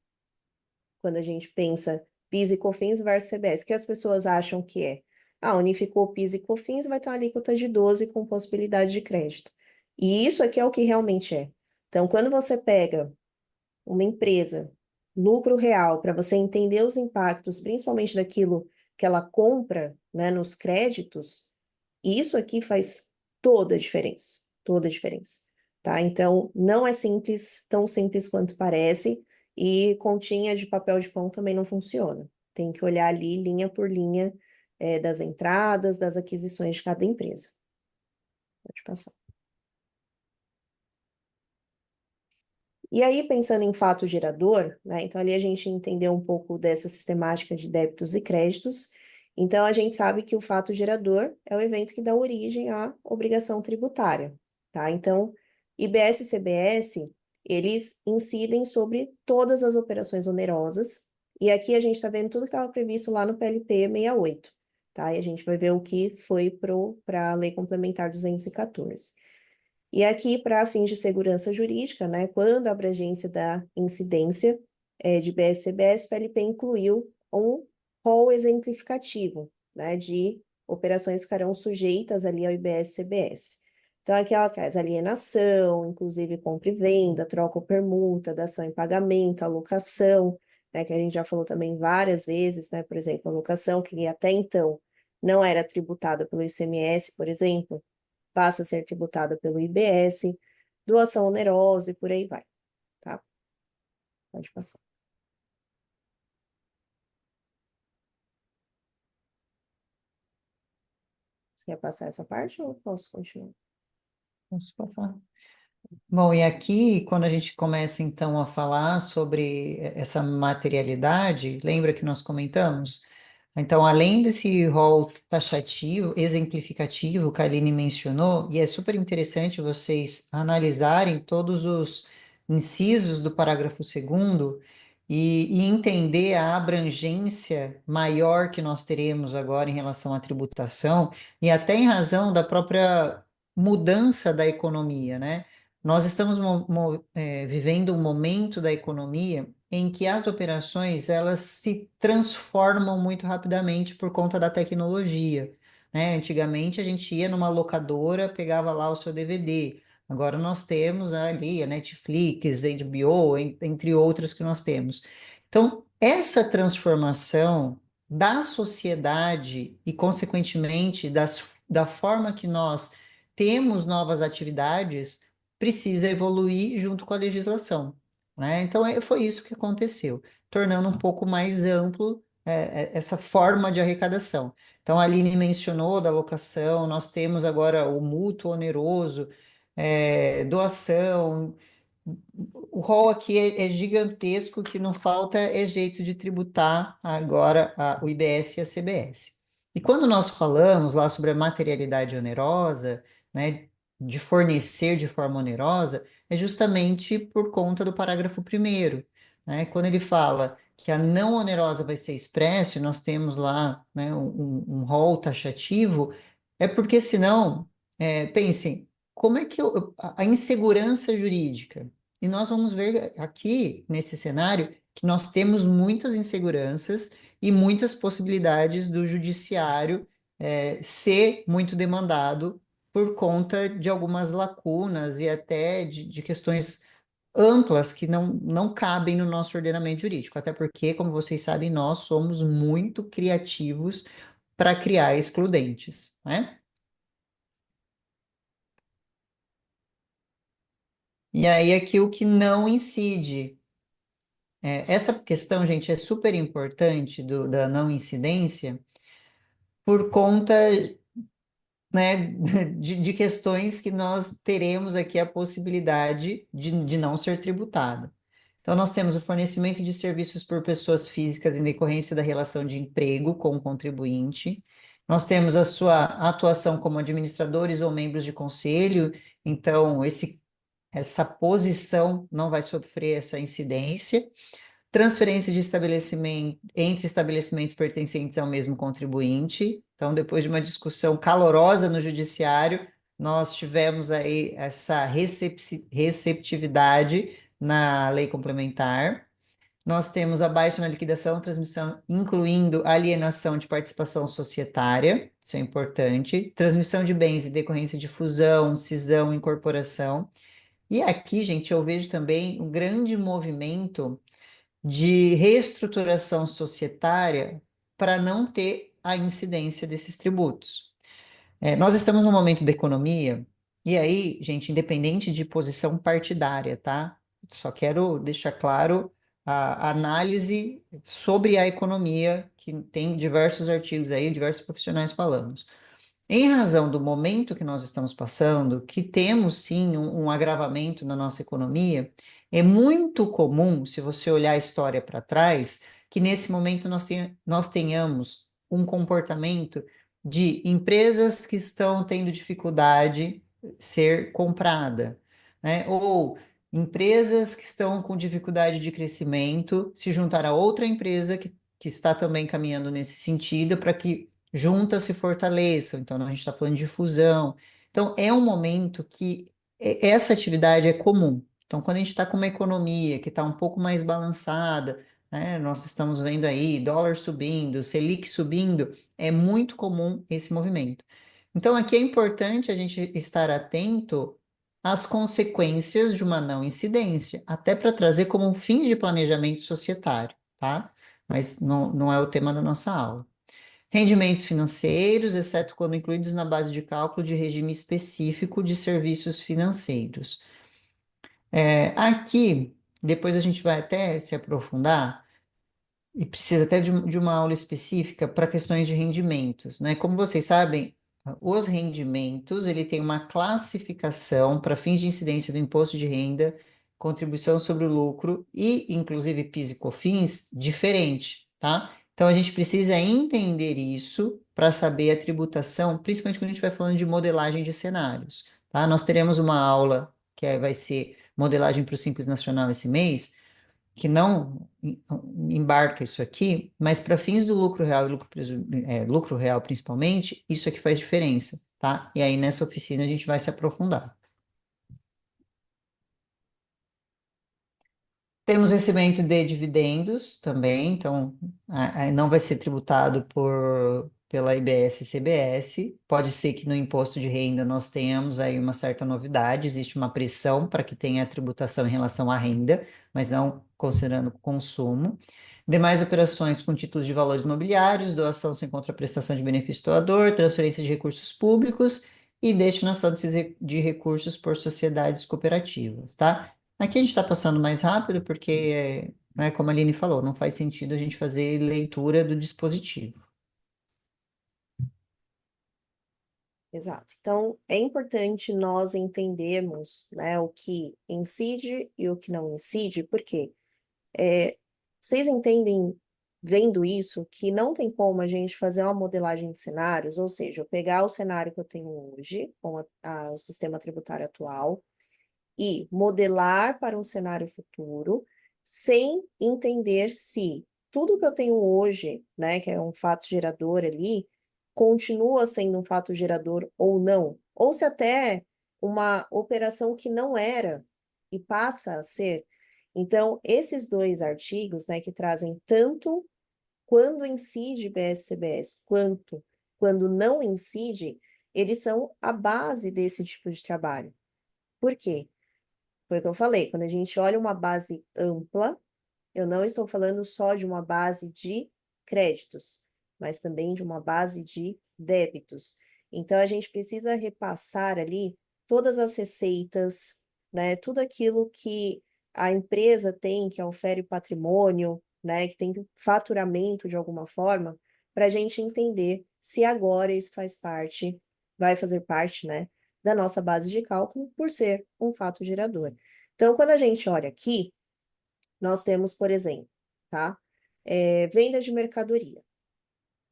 [SPEAKER 2] quando a gente pensa PIS e COFINS versus CBS, o que as pessoas acham que é? Ah, unificou PIS e COFINS, vai ter uma alíquota de 12 com possibilidade de crédito. E isso aqui é o que realmente é. Então, quando você pega uma empresa lucro real, para você entender os impactos, principalmente daquilo que ela compra, né, nos créditos, isso aqui faz toda a diferença, tá? Então, não é simples, tão simples quanto parece, e continha de papel de pão também não funciona. Tem que olhar ali, linha por linha, das entradas, das aquisições de cada empresa. Pode passar. E aí, pensando em fato gerador, né? Então, ali a gente entendeu um pouco dessa sistemática de débitos e créditos. Então, a gente sabe que o fato gerador é o evento que dá origem à obrigação tributária, tá? Então, IBS e CBS, eles incidem sobre todas as operações onerosas. E aqui a gente está vendo tudo que estava previsto lá no PLP 68, tá? E a gente vai ver o que foi para a Lei Complementar 214. E aqui, para fins de segurança jurídica, né, quando a abrangência da incidência de BS-CBS, o PLP incluiu um rol exemplificativo, né, de operações que ficarão sujeitas ali ao IBS-CBS. Então, aqui ela traz alienação, inclusive compra e venda, troca ou permuta, dação em pagamento, alocação, né, que a gente já falou também várias vezes, né, por exemplo, alocação, que até então não era tributada pelo ICMS, por exemplo, passa a ser tributada pelo IBS, doação onerosa e por aí vai, tá? Pode passar. Você quer passar essa parte ou posso continuar?
[SPEAKER 1] Posso passar? Bom, e aqui, quando a gente começa então a falar sobre essa materialidade, lembra que nós comentamos? Então, além desse rol taxativo, exemplificativo que a Aline mencionou, e é super interessante vocês analisarem todos os incisos do parágrafo segundo e entender a abrangência maior que nós teremos agora em relação à tributação, e até em razão da própria mudança da economia, né? Nós estamos vivendo um momento da economia em que as operações elas se transformam muito rapidamente por conta da tecnologia, né? Antigamente a gente ia numa locadora, pegava lá o seu DVD. Agora nós temos ali a Netflix, HBO, entre outras que nós temos. Então, essa transformação da sociedade e, consequentemente, da forma que nós temos novas atividades precisa evoluir junto com a legislação, né? Então, foi isso que aconteceu, tornando um pouco mais amplo essa forma de arrecadação. Então, a Aline mencionou da locação, nós temos agora o mútuo oneroso, doação. O rol aqui é gigantesco, o que não falta é jeito de tributar agora o IBS e a CBS. E quando nós falamos lá sobre a materialidade onerosa, né, de fornecer de forma onerosa, é justamente por conta do parágrafo primeiro, né? Quando ele fala que a não onerosa vai ser expresso, e nós temos lá, né, um rol taxativo, é porque senão, pensem, como é que a insegurança jurídica, e nós vamos ver aqui nesse cenário que nós temos muitas inseguranças e muitas possibilidades do judiciário ser muito demandado por conta de algumas lacunas e até de questões amplas que não cabem no nosso ordenamento jurídico. Até porque, como vocês sabem, nós somos muito criativos para criar excludentes, né? E aí, aqui o que não incide. Essa questão, gente, é super importante da não incidência por conta, né, de questões que nós teremos aqui a possibilidade de não ser tributada. Então, nós temos o fornecimento de serviços por pessoas físicas em decorrência da relação de emprego com o contribuinte. Nós temos a sua atuação como administradores ou membros de conselho. Então, essa posição não vai sofrer essa incidência. Transferência de estabelecimento entre estabelecimentos pertencentes ao mesmo contribuinte. Então, depois de uma discussão calorosa no judiciário, nós tivemos aí essa receptividade na lei complementar. Nós temos a baixa na liquidação, transmissão, incluindo alienação de participação societária, isso é importante, transmissão de bens em decorrência de fusão, cisão, incorporação. E aqui, gente, eu vejo também um grande movimento de reestruturação societária para não ter a incidência desses tributos. Nós estamos num momento da economia, e aí, gente, independente de posição partidária, tá? Só quero deixar claro a análise sobre a economia, que tem diversos artigos aí, diversos profissionais falando. Em razão do momento que nós estamos passando, que temos sim um agravamento na nossa economia, é muito comum, se você olhar a história para trás, que nesse momento nós tenhamos um comportamento de empresas que estão tendo dificuldade ser comprada, né? Ou empresas que estão com dificuldade de crescimento se juntar a outra empresa que está também caminhando nesse sentido para que juntas se fortaleçam. Então, a gente está falando de fusão. Então, é um momento que essa atividade é comum. Então, quando a gente está com uma economia que está um pouco mais balançada, né, nós estamos vendo aí dólar subindo, Selic subindo, é muito comum esse movimento. Então, aqui é importante a gente estar atento às consequências de uma não incidência, até para trazer como um fim de planejamento societário, tá? Mas não é o tema da nossa aula. Rendimentos financeiros, exceto quando incluídos na base de cálculo de regime específico de serviços financeiros. Aqui, depois a gente vai até se aprofundar, e precisa até de uma aula específica para questões de rendimentos, né? Como vocês sabem, os rendimentos, ele tem uma classificação para fins de incidência do imposto de renda, contribuição sobre o lucro e, inclusive, PIS e COFINS diferente, tá? Então, a gente precisa entender isso para saber a tributação, principalmente quando a gente vai falando de modelagem de cenários, tá? Nós teremos uma aula vai ser modelagem para o Simples Nacional esse mês, que não embarca isso aqui, mas para fins do lucro real e lucro real principalmente, isso aqui faz diferença, tá? E aí nessa oficina a gente vai se aprofundar. Temos recebimento de dividendos também, então não vai ser tributado pela IBS e CBS. Pode ser que no imposto de renda nós tenhamos aí uma certa novidade, existe uma pressão para que tenha a tributação em relação à renda, mas não considerando o consumo. Demais operações com títulos de valores imobiliários, doação sem contraprestação de benefício doador, transferência de recursos públicos e destinação de recursos por sociedades cooperativas, tá? Aqui a gente está passando mais rápido porque, né, como a Aline falou, não faz sentido a gente fazer leitura do dispositivo.
[SPEAKER 2] Exato. Então, é importante nós entendermos, né, o que incide e o que não incide, porque vocês entendem, vendo isso, que não tem como a gente fazer uma modelagem de cenários, ou seja, eu pegar o cenário que eu tenho hoje, com o sistema tributário atual, e modelar para um cenário futuro, sem entender se tudo que eu tenho hoje, né, que é um fato gerador ali, continua sendo um fato gerador ou não, ou se até uma operação que não era e passa a ser. Então, esses dois artigos, né, que trazem tanto quando incide BS-CBS quanto quando não incide, eles são a base desse tipo de trabalho. Por quê? Foi o que eu falei, quando a gente olha uma base ampla, eu não estou falando só de uma base de créditos, mas também de uma base de débitos. Então, a gente precisa repassar ali todas as receitas, né, tudo aquilo que a empresa tem, que ofere patrimônio, né, que tem faturamento de alguma forma, para a gente entender se agora isso faz parte, vai fazer parte, né, da nossa base de cálculo, por ser um fato gerador. Então, quando a gente olha aqui, nós temos, por exemplo, tá? Venda de mercadoria.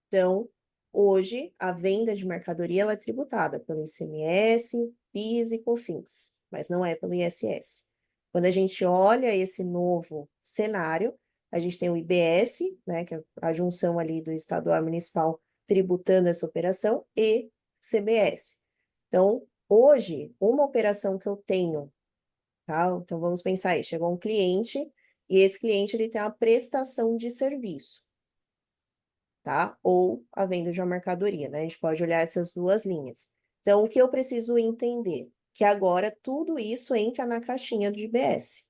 [SPEAKER 2] Então, hoje, a venda de mercadoria ela é tributada pelo ICMS, PIS e COFINS, mas não é pelo ISS. Quando a gente olha esse novo cenário, a gente tem o IBS, né, que é a junção ali do estadual e municipal tributando essa operação, e CBS. Então, hoje, uma operação que eu tenho, tá? Então, vamos pensar aí, chegou um cliente, e esse cliente ele tem uma prestação de serviço, tá? Ou a venda de uma mercadoria, né? A gente pode olhar essas duas linhas. Então, o que eu preciso entender? Que agora tudo isso entra na caixinha do IBS.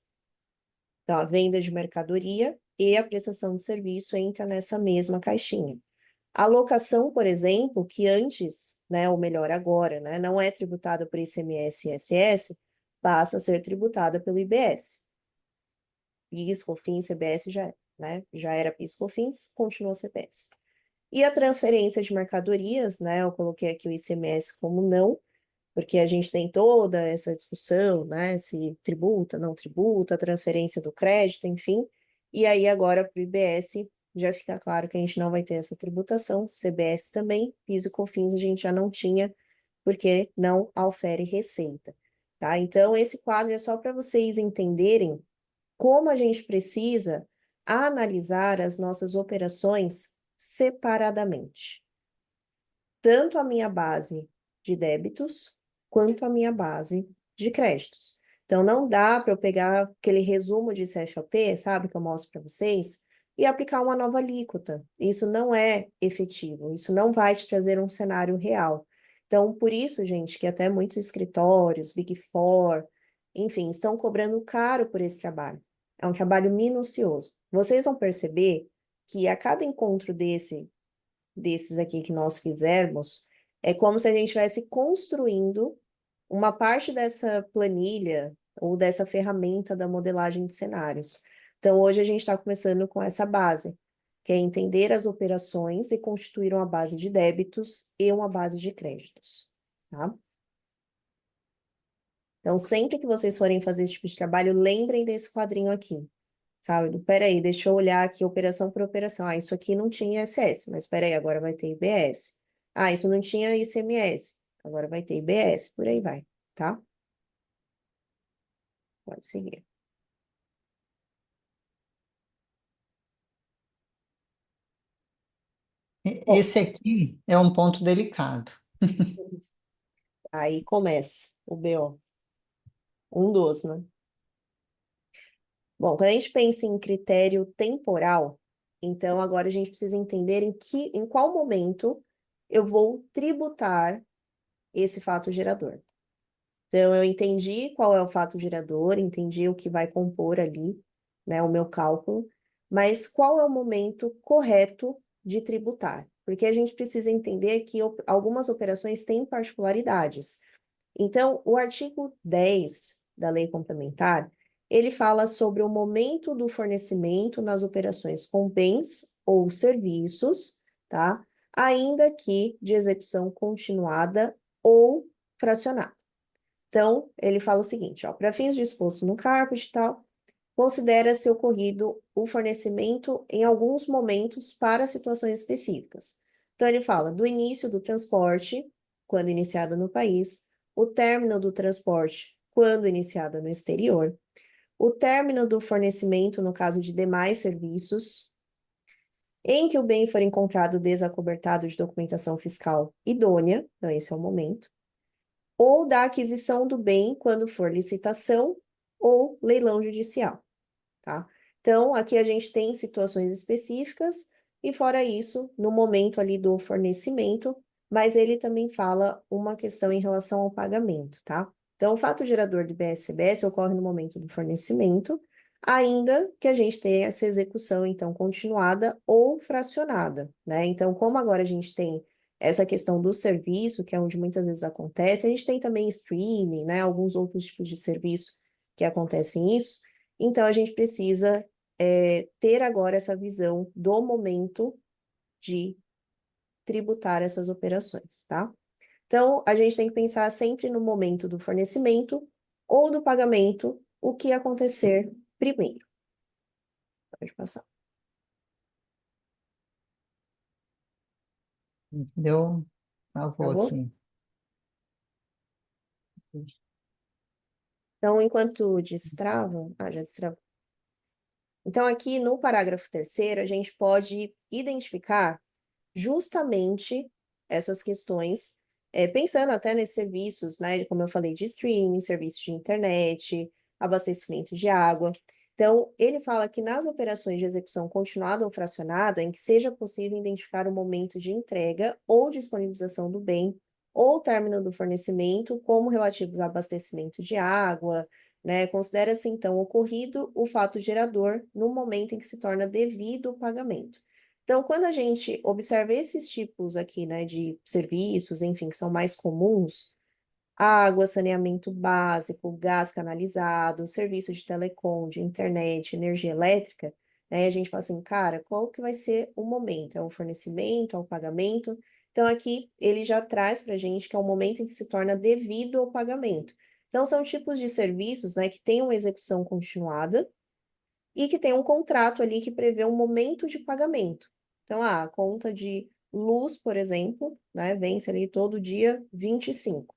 [SPEAKER 2] Então, a venda de mercadoria e a prestação de serviço entra nessa mesma caixinha. A locação, por exemplo, que antes, né, ou melhor, agora, né, não é tributada por ICMS e ISS, passa a ser tributada pelo IBS. PIS, COFINS, CBS já, né, já era PIS, COFINS, continua CBS. E a transferência de mercadorias, né, eu coloquei aqui o ICMS como não, porque a gente tem toda essa discussão, né, se tributa, não tributa, transferência do crédito, enfim. E aí agora para o IBS já fica claro que a gente não vai ter essa tributação, CBS também, PIS e COFINS a gente já não tinha, porque não aufere receita, tá? Então esse quadro é só para vocês entenderem como a gente precisa analisar as nossas operações separadamente. Tanto a minha base de débitos, quanto a minha base de créditos. Então, não dá para eu pegar aquele resumo de CFOP, sabe, que eu mostro para vocês, e aplicar uma nova alíquota. Isso não é efetivo, isso não vai te trazer um cenário real. Então, por isso, gente, que até muitos escritórios, Big Four, enfim, estão cobrando caro por esse trabalho. É um trabalho minucioso. Vocês vão perceber que a cada encontro desses aqui que nós fizermos, é como se a gente estivesse construindo uma parte dessa planilha ou dessa ferramenta da modelagem de cenários. Então, hoje a gente está começando com essa base, que é entender as operações e constituir uma base de débitos e uma base de créditos, tá? Então, sempre que vocês forem fazer esse tipo de trabalho, lembrem desse quadrinho aqui, sabe? Peraí, deixa eu olhar aqui operação por operação. Ah, isso aqui não tinha SS, mas peraí, agora vai ter IBS. Ah, isso não tinha ICMS, agora vai ter IBS, por aí vai, tá? Pode seguir. Bom,
[SPEAKER 1] Esse aqui é um ponto delicado.
[SPEAKER 2] aí começa o BO. Um dos, né? Bom, quando a gente pensa em critério temporal, então agora a gente precisa entender em qual momento eu vou tributar esse fato gerador. Então, eu entendi qual é o fato gerador, entendi o que vai compor ali, né, o meu cálculo, mas qual é o momento correto de tributar? Porque a gente precisa entender que algumas operações têm particularidades. Então, o artigo 10 da Lei Complementar, ele fala sobre o momento do fornecimento nas operações com bens ou serviços, tá? Ainda que de execução continuada ou fracionada. Então, ele fala o seguinte, ó, para fins dispostos no caput e tal, considera-se ocorrido o fornecimento em alguns momentos para situações específicas. Então, ele fala do início do transporte, quando iniciado no país, o término do transporte, quando iniciado no exterior, o término do fornecimento no caso de demais serviços, em que o bem for encontrado desacobertado de documentação fiscal idônea, então esse é o momento, ou da aquisição do bem quando for licitação ou leilão judicial, tá? Então, aqui a gente tem situações específicas e fora isso, no momento ali do fornecimento, mas ele também fala uma questão em relação ao pagamento, tá? Então, o fato gerador de BSBS ocorre no momento do fornecimento, ainda que a gente tenha essa execução, então, continuada ou fracionada, né? Então, como agora a gente tem essa questão do serviço, que é onde muitas vezes acontece, a gente tem também streaming, né? Alguns outros tipos de serviço que acontecem isso. Então, a gente precisa ter agora essa visão do momento de tributar essas operações, tá? Então, a gente tem que pensar sempre no momento do fornecimento ou do pagamento, o que acontecer primeiro. Pode passar.
[SPEAKER 1] Entendeu? Travou
[SPEAKER 2] Travou?
[SPEAKER 1] aqui.
[SPEAKER 2] Então, enquanto destrava... Ah, já destravou. Então, aqui no parágrafo terceiro, a gente pode identificar justamente essas questões, pensando até nesses serviços, né, como eu falei, de streaming, serviços de internet, abastecimento de água. Então, ele fala que nas operações de execução continuada ou fracionada, em que seja possível identificar o momento de entrega ou disponibilização do bem, ou término do fornecimento, como relativos a abastecimento de água, né? Considera-se, então, ocorrido o fato gerador no momento em que se torna devido o pagamento. Então, quando a gente observa esses tipos aqui, né, de serviços, enfim, que são mais comuns, água, saneamento básico, gás canalizado, serviço de telecom, de internet, energia elétrica, né? A gente fala assim, cara, qual que vai ser o momento? É o fornecimento, é o pagamento? Então, aqui ele já traz para a gente que é o momento em que se torna devido ao pagamento. Então, são tipos de serviços, né, que têm uma execução continuada e que tem um contrato ali que prevê um momento de pagamento. Então, a conta de luz, por exemplo, né, vence ali todo dia 25.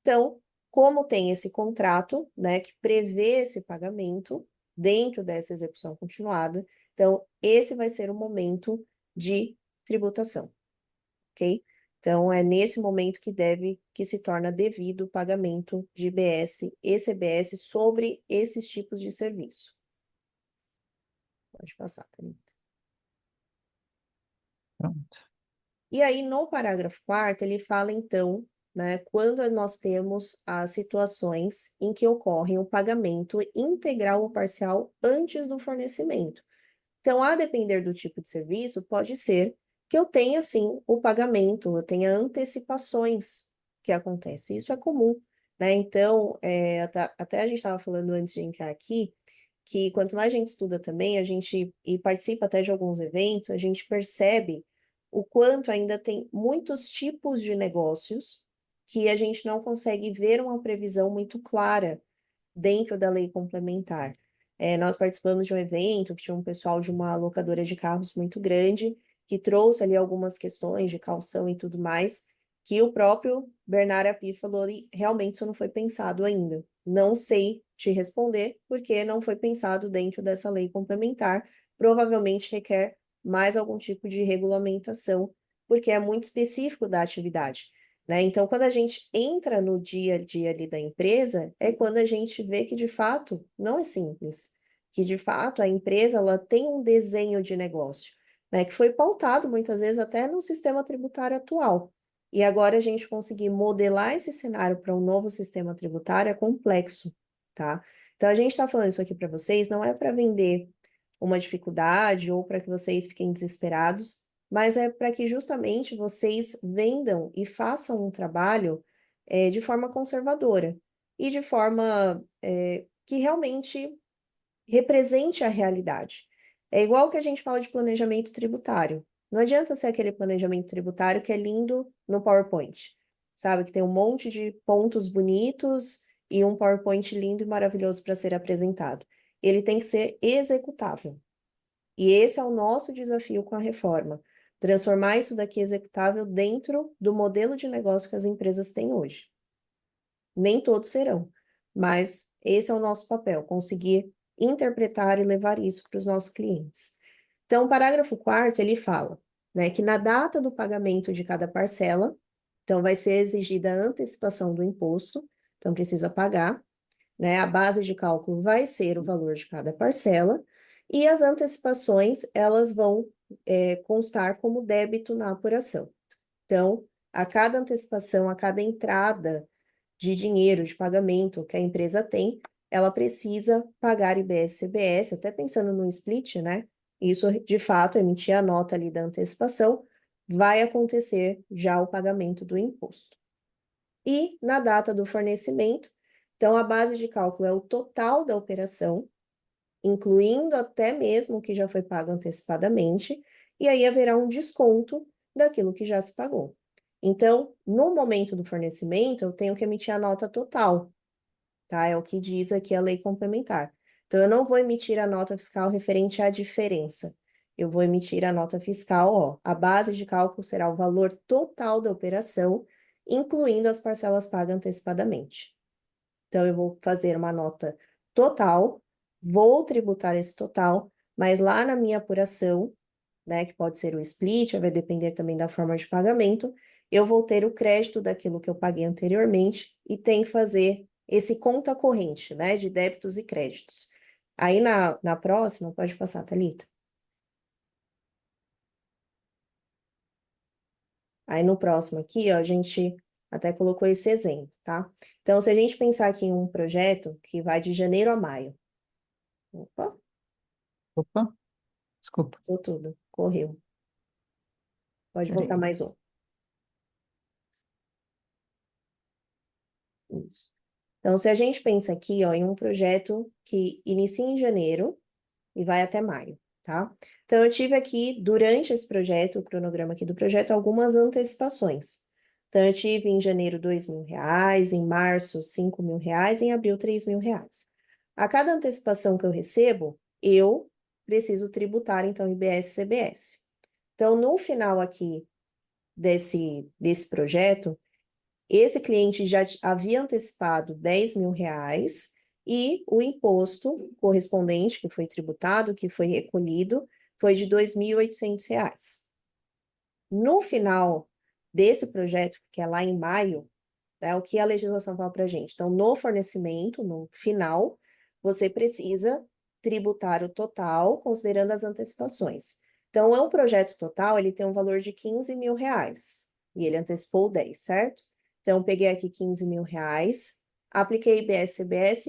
[SPEAKER 2] Então, como tem esse contrato, né, que prevê esse pagamento dentro dessa execução continuada, então esse vai ser o momento de tributação, ok? Então, é nesse momento que se torna devido o pagamento de IBS e CBS sobre esses tipos de serviço. Pode passar, Thalita.
[SPEAKER 1] Pronto.
[SPEAKER 2] E aí, no parágrafo 4º, ele fala, então, né, quando nós temos as situações em que ocorre o pagamento integral ou parcial antes do fornecimento. Então, a depender do tipo de serviço, pode ser que eu tenha, sim, o pagamento, eu tenha antecipações que acontecem. Isso é comum, né? Então, até a gente estava falando antes de entrar aqui, que quanto mais a gente estuda também, e participa até de alguns eventos, a gente percebe o quanto ainda tem muitos tipos de negócios que a gente não consegue ver uma previsão muito clara dentro da lei complementar. Nós participamos de um evento que tinha um pessoal de uma locadora de carros muito grande, que trouxe ali algumas questões de calção e tudo mais, que o próprio Bernardo Api falou, e realmente isso não foi pensado ainda. Não sei te responder, porque não foi pensado dentro dessa lei complementar. Provavelmente requer mais algum tipo de regulamentação, porque é muito específico da atividade, né? Então, quando a gente entra no dia a dia ali da empresa, é quando a gente vê que, de fato, não é simples, que, de fato, a empresa ela tem um desenho de negócio, né? Que foi pautado, muitas vezes, até no sistema tributário atual. E agora a gente conseguir modelar esse cenário para um novo sistema tributário é complexo, tá? Então, a gente está falando isso aqui para vocês, não é para vender uma dificuldade ou para que vocês fiquem desesperados, mas é para que justamente vocês vendam e façam um trabalho de forma conservadora e de forma que realmente represente a realidade. É igual que a gente fala de planejamento tributário. Não adianta ser aquele planejamento tributário que é lindo no PowerPoint, sabe? Que tem um monte de pontos bonitos e um PowerPoint lindo e maravilhoso para ser apresentado. Ele tem que ser executável. E esse é o nosso desafio com a reforma, transformar isso daqui executável dentro do modelo de negócio que as empresas têm hoje. Nem todos serão, mas esse é o nosso papel, conseguir interpretar e levar isso para os nossos clientes. Então, o parágrafo 4º, ele fala, né, que na data do pagamento de cada parcela, então vai ser exigida a antecipação do imposto, então precisa pagar, né? A base de cálculo vai ser o valor de cada parcela e as antecipações, elas vão constar como débito na apuração. Então, a cada antecipação, a cada entrada de dinheiro, de pagamento que a empresa tem, ela precisa pagar IBS e CBS, até pensando no split, né? Isso, de fato, emitir a nota ali da antecipação, vai acontecer já o pagamento do imposto. E na data do fornecimento, então a base de cálculo é o total da operação, incluindo até mesmo o que já foi pago antecipadamente, e aí haverá um desconto daquilo que já se pagou. Então, no momento do fornecimento, eu tenho que emitir a nota total, tá? É o que diz aqui a lei complementar. Então, eu não vou emitir a nota fiscal referente à diferença. Eu vou emitir a nota fiscal, ó, a base de cálculo será o valor total da operação, incluindo as parcelas pagas antecipadamente. Então, eu vou fazer uma nota total, vou tributar esse total, mas lá na minha apuração, né, que pode ser o split, vai depender também da forma de pagamento, eu vou ter o crédito daquilo que eu paguei anteriormente e tem que fazer esse conta corrente, né, de débitos e créditos. Aí na próxima, pode passar, Thalita. Aí no próximo aqui, ó, a gente até colocou esse exemplo, tá? Então, se a gente pensar aqui em um projeto que vai de janeiro a maio. Opa,
[SPEAKER 1] Opa, desculpa,
[SPEAKER 2] passou tudo, correu. Pode voltar
[SPEAKER 1] peraí.
[SPEAKER 2] mais um. Isso. Então, se a gente pensa aqui, ó, em um projeto que inicia em janeiro e vai até maio, tá? Então, eu tive aqui, durante esse projeto, o cronograma aqui do projeto, algumas antecipações. Então, eu tive em janeiro R$ 2.000, em março R$ 5.000, em abril R$ 3.000. A cada antecipação que eu recebo, eu preciso tributar, então, IBS e CBS. Então, no final aqui desse projeto, esse cliente já havia antecipado R$ 10.000 e o imposto correspondente, que foi tributado, que foi recolhido, foi de R$ 2.800. No final desse projeto, que é lá em maio, né, o que a legislação fala para a gente? Então, no fornecimento, no final, você precisa tributar o total, considerando as antecipações. Então, é um projeto total, ele tem um valor de R$ 15.000, e ele antecipou 10, certo? Então, peguei aqui R$ 15.000, apliquei IBS CBS,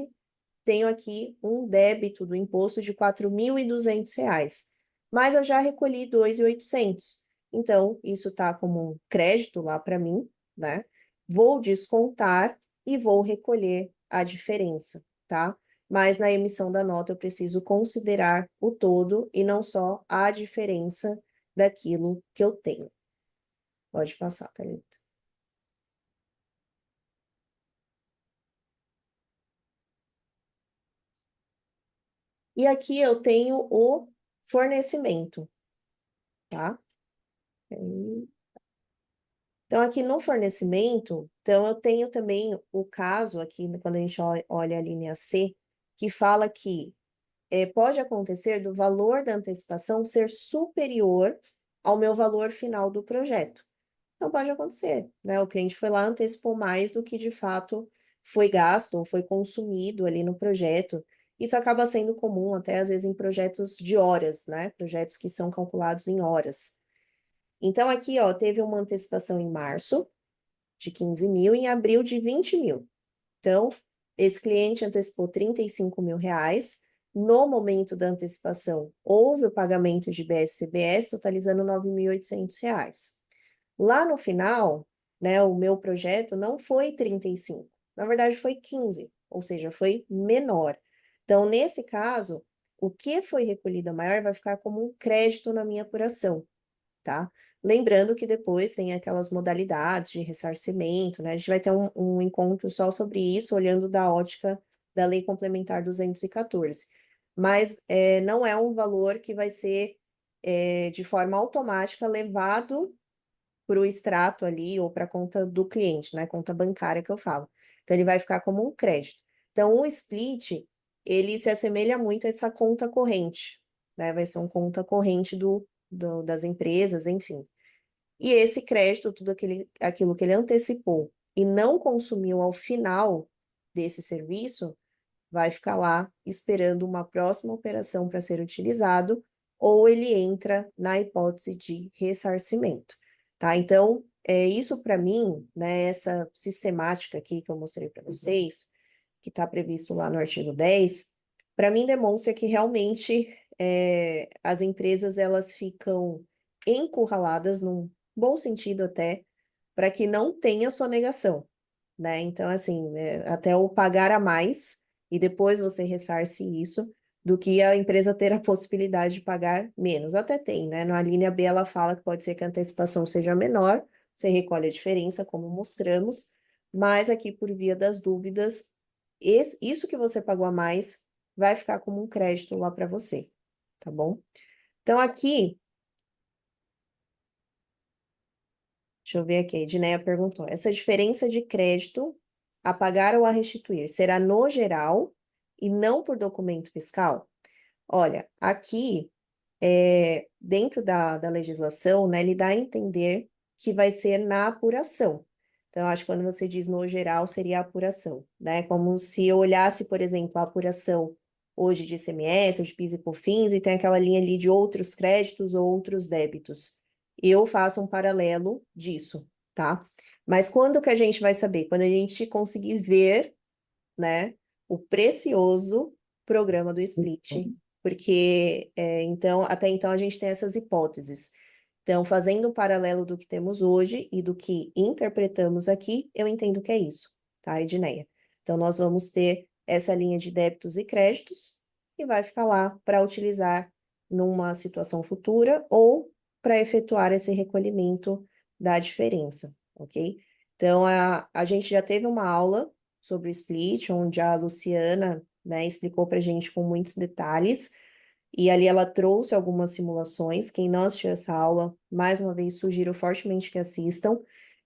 [SPEAKER 2] tenho aqui um débito do imposto de R$ 4.200, mas eu já recolhi 2.800. Então, isso está como um crédito lá para mim, né? Vou descontar e vou recolher a diferença, tá? Mas na emissão da nota eu preciso considerar o todo e não só a diferença daquilo que eu tenho. Pode passar, Thalita. E aqui eu tenho o fornecimento, tá? Então, aqui no fornecimento, então eu tenho também o caso aqui, quando a gente olha a linha C, que fala que pode acontecer do valor da antecipação ser superior ao meu valor final do projeto. Então, pode acontecer, né? O cliente foi lá, antecipou mais do que de fato foi gasto ou foi consumido ali no projeto. Isso acaba sendo comum até às vezes em projetos de horas, né? Projetos que são calculados em horas. Então, aqui, ó, teve uma antecipação em março de 15.000, em abril de 20.000. Então, esse cliente antecipou R$ 35.000. No momento da antecipação, houve o pagamento de BS-CBS, totalizando R$ 9.800. Lá no final, né, o meu projeto não foi 35, na verdade foi 15, ou seja, foi menor. Então, nesse caso, o que foi recolhido a maior vai ficar como um crédito na minha apuração, tá? Lembrando que depois tem aquelas modalidades de ressarcimento, né? A gente vai ter um encontro só sobre isso, olhando da ótica da Lei Complementar 214. Mas não é um valor que vai ser de forma automática levado para o extrato ali ou para a conta do cliente, né? Conta bancária que eu falo. Então, ele vai ficar como um crédito. Então, o split, ele se assemelha muito a essa conta corrente, né? Vai ser uma conta corrente das empresas, enfim. E esse crédito, tudo aquilo que ele antecipou e não consumiu ao final desse serviço, vai ficar lá esperando uma próxima operação para ser utilizado, ou ele entra na hipótese de ressarcimento, tá? Então, isso para mim, né, essa sistemática aqui que eu mostrei para vocês, que está previsto lá no artigo 10, para mim demonstra que realmente as empresas elas ficam encurraladas, num bom sentido até, para que não tenha sonegação, né? Então, assim, até o pagar a mais e depois você ressarce isso, do que a empresa ter a possibilidade de pagar menos. Até tem, né? Na linha B ela fala que pode ser que a antecipação seja menor, você recolhe a diferença, como mostramos, mas aqui, por via das dúvidas, isso que você pagou a mais vai ficar como um crédito lá para você, tá bom? Então, aqui, deixa eu ver aqui, a Edneia perguntou, essa diferença de crédito a pagar ou a restituir será no geral e não por documento fiscal? Olha, aqui, dentro da legislação, né, ele dá a entender que vai ser na apuração. Então, eu acho que quando você diz no geral, seria a apuração, né? Como se eu olhasse, por exemplo, a apuração hoje de ICMS, ou de PIS e COFINS, e tem aquela linha ali de outros créditos ou outros débitos. Eu faço um paralelo disso, tá? Mas quando que a gente vai saber? Quando a gente conseguir ver, né, o precioso programa do split, porque então até então a gente tem essas hipóteses. Então, fazendo um paralelo do que temos hoje e do que interpretamos aqui, eu entendo que é isso, tá, Edneia? Então, nós vamos ter essa linha de débitos e créditos que vai ficar lá para utilizar numa situação futura ou para efetuar esse recolhimento da diferença, ok? Então, a gente já teve uma aula sobre o split, onde a Luciana, né, explicou para a gente com muitos detalhes, e ali ela trouxe algumas simulações. Quem não assistiu essa aula, mais uma vez, sugiro fortemente que assistam.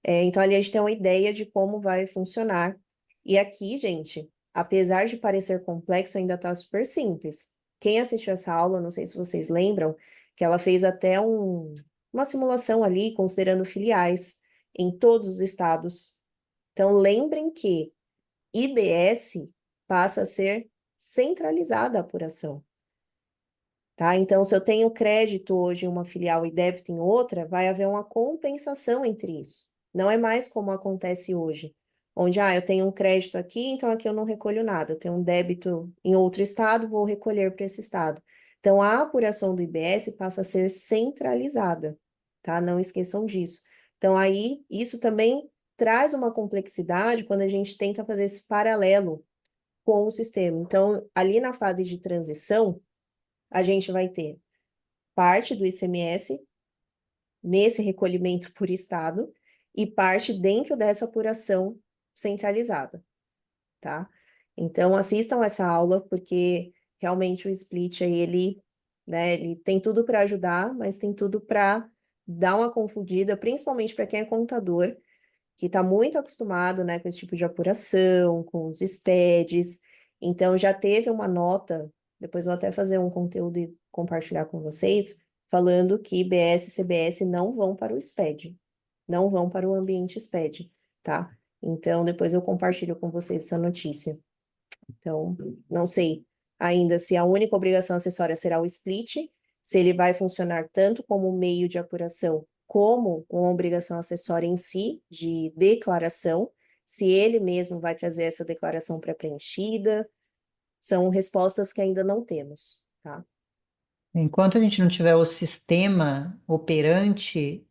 [SPEAKER 2] Então, ali a gente tem uma ideia de como vai funcionar. E aqui, gente, apesar de parecer complexo, ainda está super simples. Quem assistiu essa aula, não sei se vocês lembram, que ela fez até uma simulação ali, considerando filiais em todos os estados. Então, lembrem que IBS passa a ser centralizada a apuração, tá? Então, se eu tenho crédito hoje em uma filial e débito em outra, vai haver uma compensação entre isso. Não é mais como acontece hoje, onde, eu tenho um crédito aqui, então aqui eu não recolho nada. Eu tenho um débito em outro estado, vou recolher para esse estado. Então, a apuração do IBS passa a ser centralizada, tá? Não esqueçam disso. Então, aí, isso também traz uma complexidade quando a gente tenta fazer esse paralelo com o sistema. Então, ali na fase de transição, a gente vai ter parte do ICMS nesse recolhimento por estado e parte dentro dessa apuração centralizada, tá? Então, assistam essa aula, porque realmente o split aí, ele, né, ele tem tudo para ajudar, mas tem tudo para dar uma confundida, principalmente para quem é contador, que está muito acostumado, né, com esse tipo de apuração, com os SPEDs. Então, já teve uma nota, depois eu vou até fazer um conteúdo e compartilhar com vocês, falando que IBS e CBS não vão para o SPED, não vão para o ambiente SPED, tá? Então, depois eu compartilho com vocês essa notícia. Então, não sei ainda se a única obrigação acessória será o split, se ele vai funcionar tanto como meio de apuração, como uma obrigação acessória em si, de declaração, se ele mesmo vai trazer essa declaração pré-preenchida, são respostas que ainda não temos, tá?
[SPEAKER 1] Enquanto a gente não tiver o sistema operante,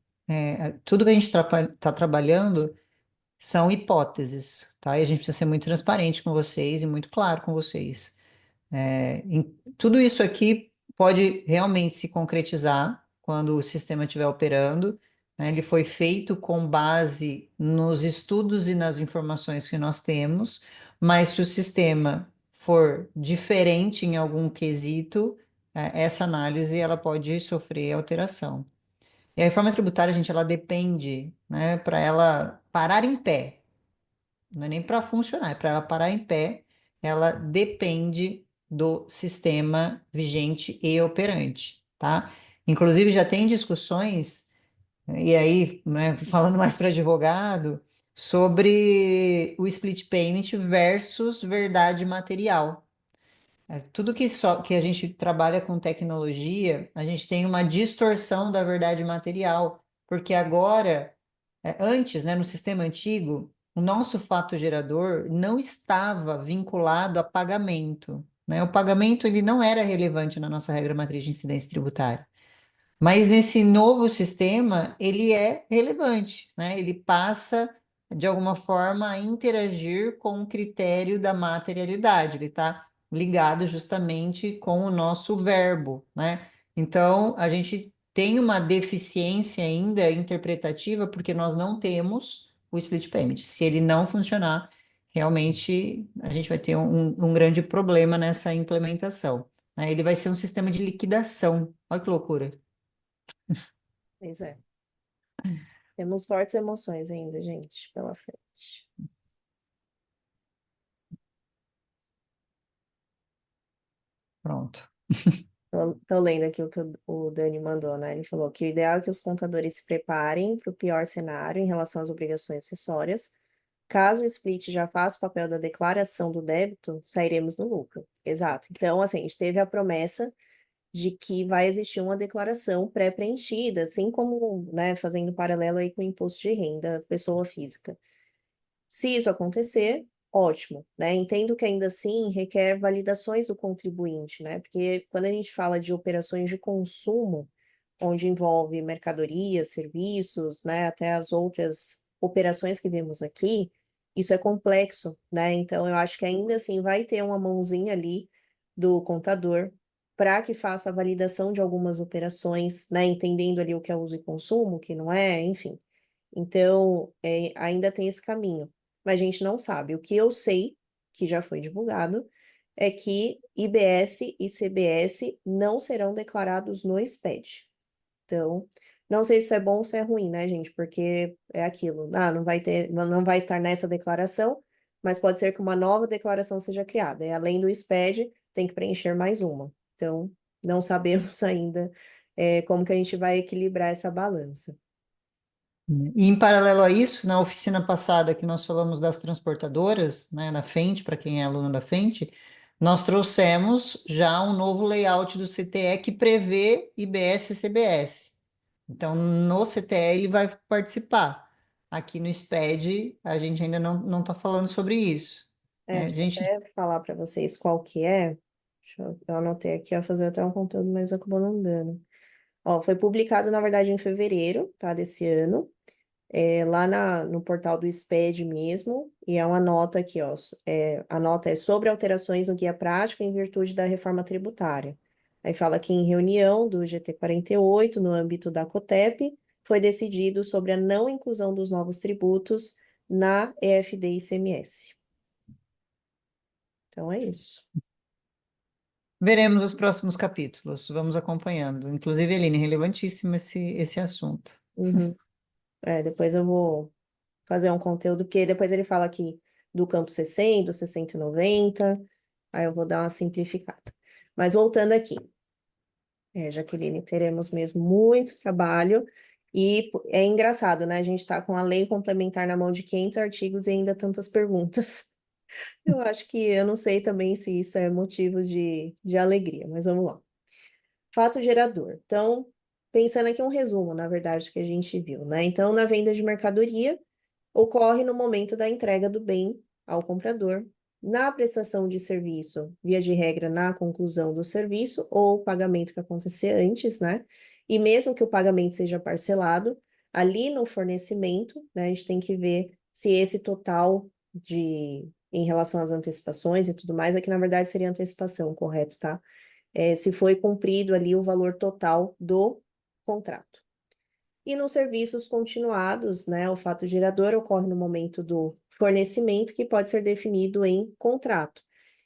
[SPEAKER 1] tudo que a gente está trabalhando são hipóteses, tá? E a gente precisa ser muito transparente com vocês e muito claro com vocês. Tudo isso aqui pode realmente se concretizar quando o sistema estiver operando, né? Ele foi feito com base nos estudos e nas informações que nós temos, mas se o sistema for diferente em algum quesito, essa análise ela pode sofrer alteração. E a reforma tributária, gente, ela depende, né, para ela parar em pé, não é nem para funcionar, é para ela parar em pé, ela depende do sistema vigente e operante, tá? Inclusive já tem discussões, e aí, né, falando mais para advogado, sobre o split payment versus verdade material. Tudo que a gente trabalha com tecnologia, a gente tem uma distorção da verdade material, porque agora antes, né, no sistema antigo, o nosso fato gerador não estava vinculado a pagamento, né? O pagamento ele não era relevante na nossa regra matriz de incidência tributária. Mas nesse novo sistema, ele é relevante, né? Ele passa, de alguma forma, a interagir com o critério da materialidade. Ele está ligado justamente com o nosso verbo, né? Então, a gente tem uma deficiência ainda interpretativa, porque nós não temos o split payment. Se ele não funcionar, realmente a gente vai ter um grande problema nessa implementação, né? Ele vai ser um sistema de liquidação. Olha que loucura.
[SPEAKER 2] Pois é. Temos fortes emoções ainda, gente, pela frente.
[SPEAKER 1] Pronto.
[SPEAKER 2] Tô lendo aqui o que o Dani mandou, né? Ele falou que o ideal é que os contadores se preparem para o pior cenário em relação às obrigações acessórias. Caso o split já faça o papel da declaração do débito, sairemos no lucro. Exato. Então, assim, a gente teve a promessa de que vai existir uma declaração pré-preenchida, assim como, né, fazendo paralelo aí com o imposto de renda, pessoa física. Se isso acontecer, ótimo, né? Entendo que ainda assim requer validações do contribuinte, né? Porque quando a gente fala de operações de consumo, onde envolve mercadorias, serviços, né, até as outras operações que vemos aqui, isso é complexo, né? Então eu acho que ainda assim vai ter uma mãozinha ali do contador para que faça a validação de algumas operações, né, entendendo ali o que é uso e consumo, o que não é, enfim. Então, ainda tem esse caminho. Mas a gente não sabe. O que eu sei, que já foi divulgado, é que IBS e CBS não serão declarados no SPED. Então, não sei se isso é bom ou se é ruim, né, gente? Porque é aquilo. Ah, não vai ter, não vai estar nessa declaração, mas pode ser que uma nova declaração seja criada. E além do SPED, tem que preencher mais uma. Então, não sabemos ainda, como que a gente vai equilibrar essa balança.
[SPEAKER 1] E em paralelo a isso, na oficina passada que nós falamos das transportadoras, né, na frente, para quem é aluno da frente, nós trouxemos já um novo layout do CTE que prevê IBS e CBS. Então, no CTE ele vai participar. Aqui no SPED, a gente ainda não está falando sobre isso. Né? A
[SPEAKER 2] Deixa eu
[SPEAKER 1] gente,
[SPEAKER 2] até falar para vocês qual que é. Eu anotei aqui, ia fazer até um conteúdo, mas acabou não dando. Ó, foi publicado, na verdade, em fevereiro, tá, desse ano, lá no portal do SPED mesmo, e é uma nota aqui, ó, a nota é sobre alterações no guia prático em virtude da reforma tributária. Aí fala que em reunião do GT 48, no âmbito da COTEP, foi decidido sobre a não inclusão dos novos tributos na EFD e ICMS. Então é isso.
[SPEAKER 1] veremos os próximos capítulos, vamos acompanhando. Inclusive, Eline, relevantíssimo esse assunto.
[SPEAKER 2] Uhum. Depois eu vou fazer um conteúdo, porque depois ele fala aqui do campo 60, do 60 e 90, aí eu vou dar uma simplificada. Mas voltando aqui, Jaqueline, teremos mesmo muito trabalho, e é engraçado, né? A gente está com a lei complementar na mão de 500 artigos e ainda tantas perguntas. Eu acho que eu não sei também se isso é motivo de alegria, mas vamos lá. Fato gerador. Então, pensando aqui um resumo, na verdade, do que a gente viu, né? Então, na venda de mercadoria, ocorre no momento da entrega do bem ao comprador, na prestação de serviço, via de regra, na conclusão do serviço ou pagamento que acontecer antes, né? E mesmo que o pagamento seja parcelado, ali no fornecimento, né, a gente tem que ver se esse total em relação às antecipações e tudo mais, aqui na verdade seria antecipação, correto, tá? Se foi cumprido ali o valor total do contrato. E nos serviços continuados, né, o fato gerador ocorre no momento do fornecimento, que pode ser definido em contrato.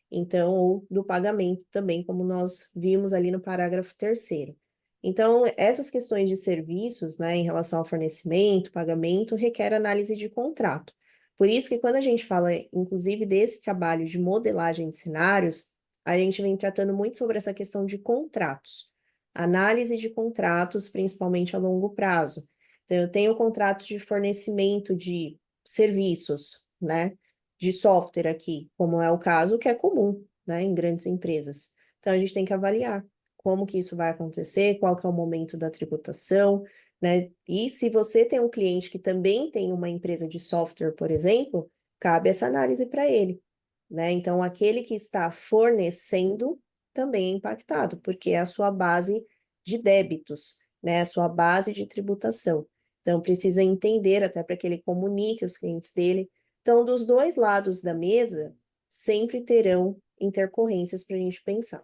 [SPEAKER 2] Então, ou do pagamento também, como nós vimos ali no parágrafo terceiro. Então, essas questões de serviços, né, em relação ao fornecimento, pagamento, requer análise de contrato. Por isso que quando a gente fala, inclusive, desse trabalho de modelagem de cenários, a gente vem tratando muito sobre essa questão de contratos. Análise de contratos, principalmente a longo prazo. Então, eu tenho contratos de fornecimento de serviços, né? De software aqui, como é o caso, que é comum, né, em grandes empresas. Então, a gente tem que avaliar como que isso vai acontecer, qual que é o momento da tributação, né? E se você tem um cliente que também tem uma empresa de software, por exemplo, cabe essa análise para ele, né? Então, aquele que está fornecendo também é impactado, porque é a sua base de débitos, né? A sua base de tributação. Então, precisa entender até para que ele comunique os clientes dele. Então, dos dois lados da mesa, sempre terão intercorrências para a gente pensar.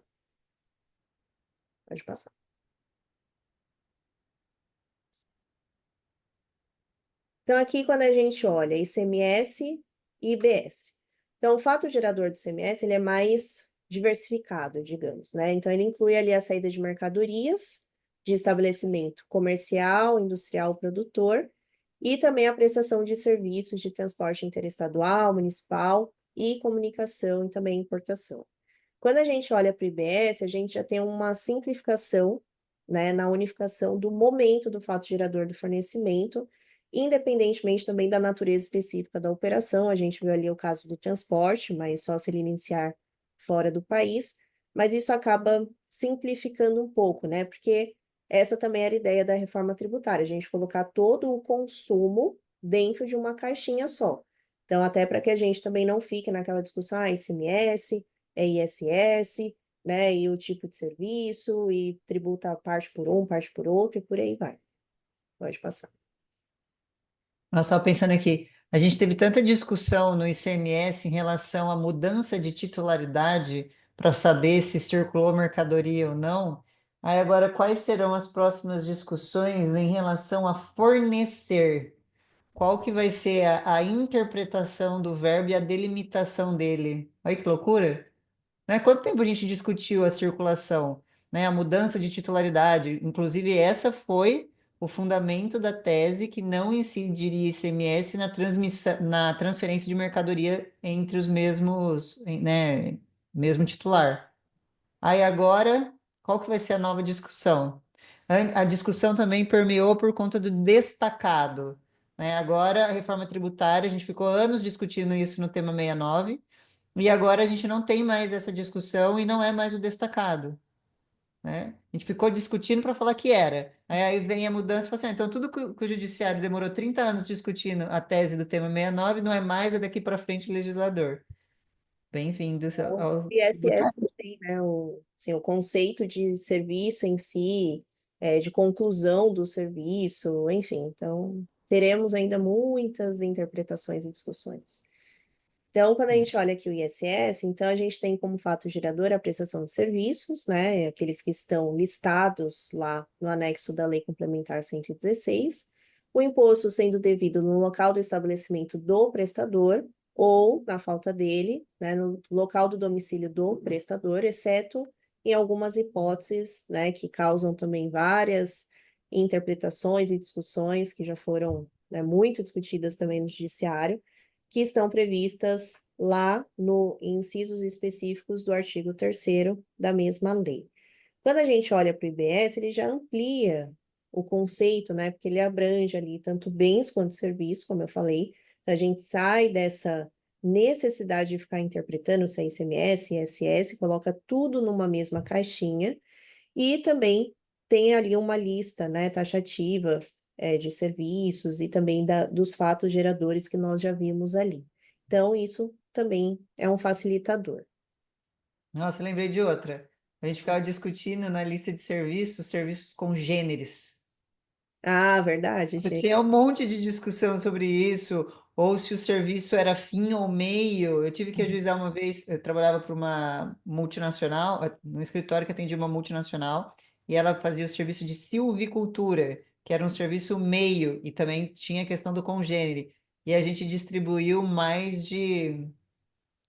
[SPEAKER 2] Pode passar. Então, aqui, quando a gente olha ICMS e IBS. Então, o fato gerador do ICMS, ele é mais diversificado, digamos, né? Então, ele inclui ali a saída de mercadorias de estabelecimento comercial, industrial, produtor, e também a prestação de serviços de transporte interestadual, municipal e comunicação e também importação. Quando a gente olha para o IBS, a gente já tem uma simplificação, né, na unificação do momento do fato gerador do fornecimento, independentemente também da natureza específica da operação. A gente viu ali o caso do transporte, mas só se ele iniciar fora do país, mas isso acaba simplificando um pouco, né? Porque essa também era a ideia da reforma tributária, a gente colocar todo o consumo dentro de uma caixinha só. Então, até para que a gente também não fique naquela discussão, ICMS, ISS, né? E o tipo de serviço, e tributa parte por um, parte por outro, e por aí vai. Pode passar.
[SPEAKER 1] Nós estava pensando aqui, a gente teve tanta discussão no ICMS em relação à mudança de titularidade para saber se circulou mercadoria ou não. Aí agora, quais serão as próximas discussões em relação a fornecer? Qual que vai ser a interpretação do verbo e a delimitação dele? Olha que loucura! Né? Quanto tempo a gente discutiu a circulação, né? A mudança de titularidade? Inclusive, essa foi o fundamento da tese que não incidiria ICMS na transmissão, na transferência de mercadoria entre os mesmos, né? Mesmo titular. Aí agora, qual que vai ser a nova discussão? A discussão também permeou por conta do destacado, né? Agora, a reforma tributária, a gente ficou anos discutindo isso no tema 69, e agora a gente não tem mais essa discussão e não é mais o destacado, né? A gente ficou discutindo para falar que era. Aí vem a mudança e fala assim, então tudo que o judiciário demorou 30 anos discutindo a tese do tema 69 não é mais é daqui para frente legislador. Bem-vindos
[SPEAKER 2] O
[SPEAKER 1] ao
[SPEAKER 2] ISS
[SPEAKER 1] tributário.
[SPEAKER 2] tem, né, assim, o conceito de serviço em si, de conclusão do serviço, enfim. Então, teremos ainda muitas interpretações e discussões. Então, quando a gente olha aqui o ISS, então a gente tem como fato gerador a prestação de serviços, né, aqueles que estão listados lá no anexo da Lei Complementar 116, o imposto sendo devido no local do estabelecimento do prestador ou, na falta dele, né, no local do domicílio do prestador, exceto em algumas hipóteses, né, que causam também várias interpretações e discussões que já foram, né, muito discutidas também no judiciário, que estão previstas lá no incisos específicos do artigo 3º da mesma lei. Quando a gente olha para o IBS, ele já amplia o conceito, né? Porque ele abrange ali tanto bens quanto serviços, como eu falei. A gente sai dessa necessidade de ficar interpretando se é ICMS, ISS, coloca tudo numa mesma caixinha e também tem ali uma lista, né, taxativa, de serviços e também dos fatos geradores que nós já vimos ali. Então, isso também é um facilitador.
[SPEAKER 1] Nossa, lembrei de outra. A gente ficava discutindo na lista de serviços, serviços congêneres.
[SPEAKER 2] Ah, verdade,
[SPEAKER 1] Eu
[SPEAKER 2] Tchê.
[SPEAKER 1] tinha um monte de discussão sobre isso, ou se o serviço era fim ou meio. Eu tive que ajuizar uma vez, eu trabalhava para uma multinacional, no escritório que atendia uma multinacional, e ela fazia o serviço de silvicultura, que era um serviço meio, e também tinha a questão do congênere. E a gente distribuiu mais de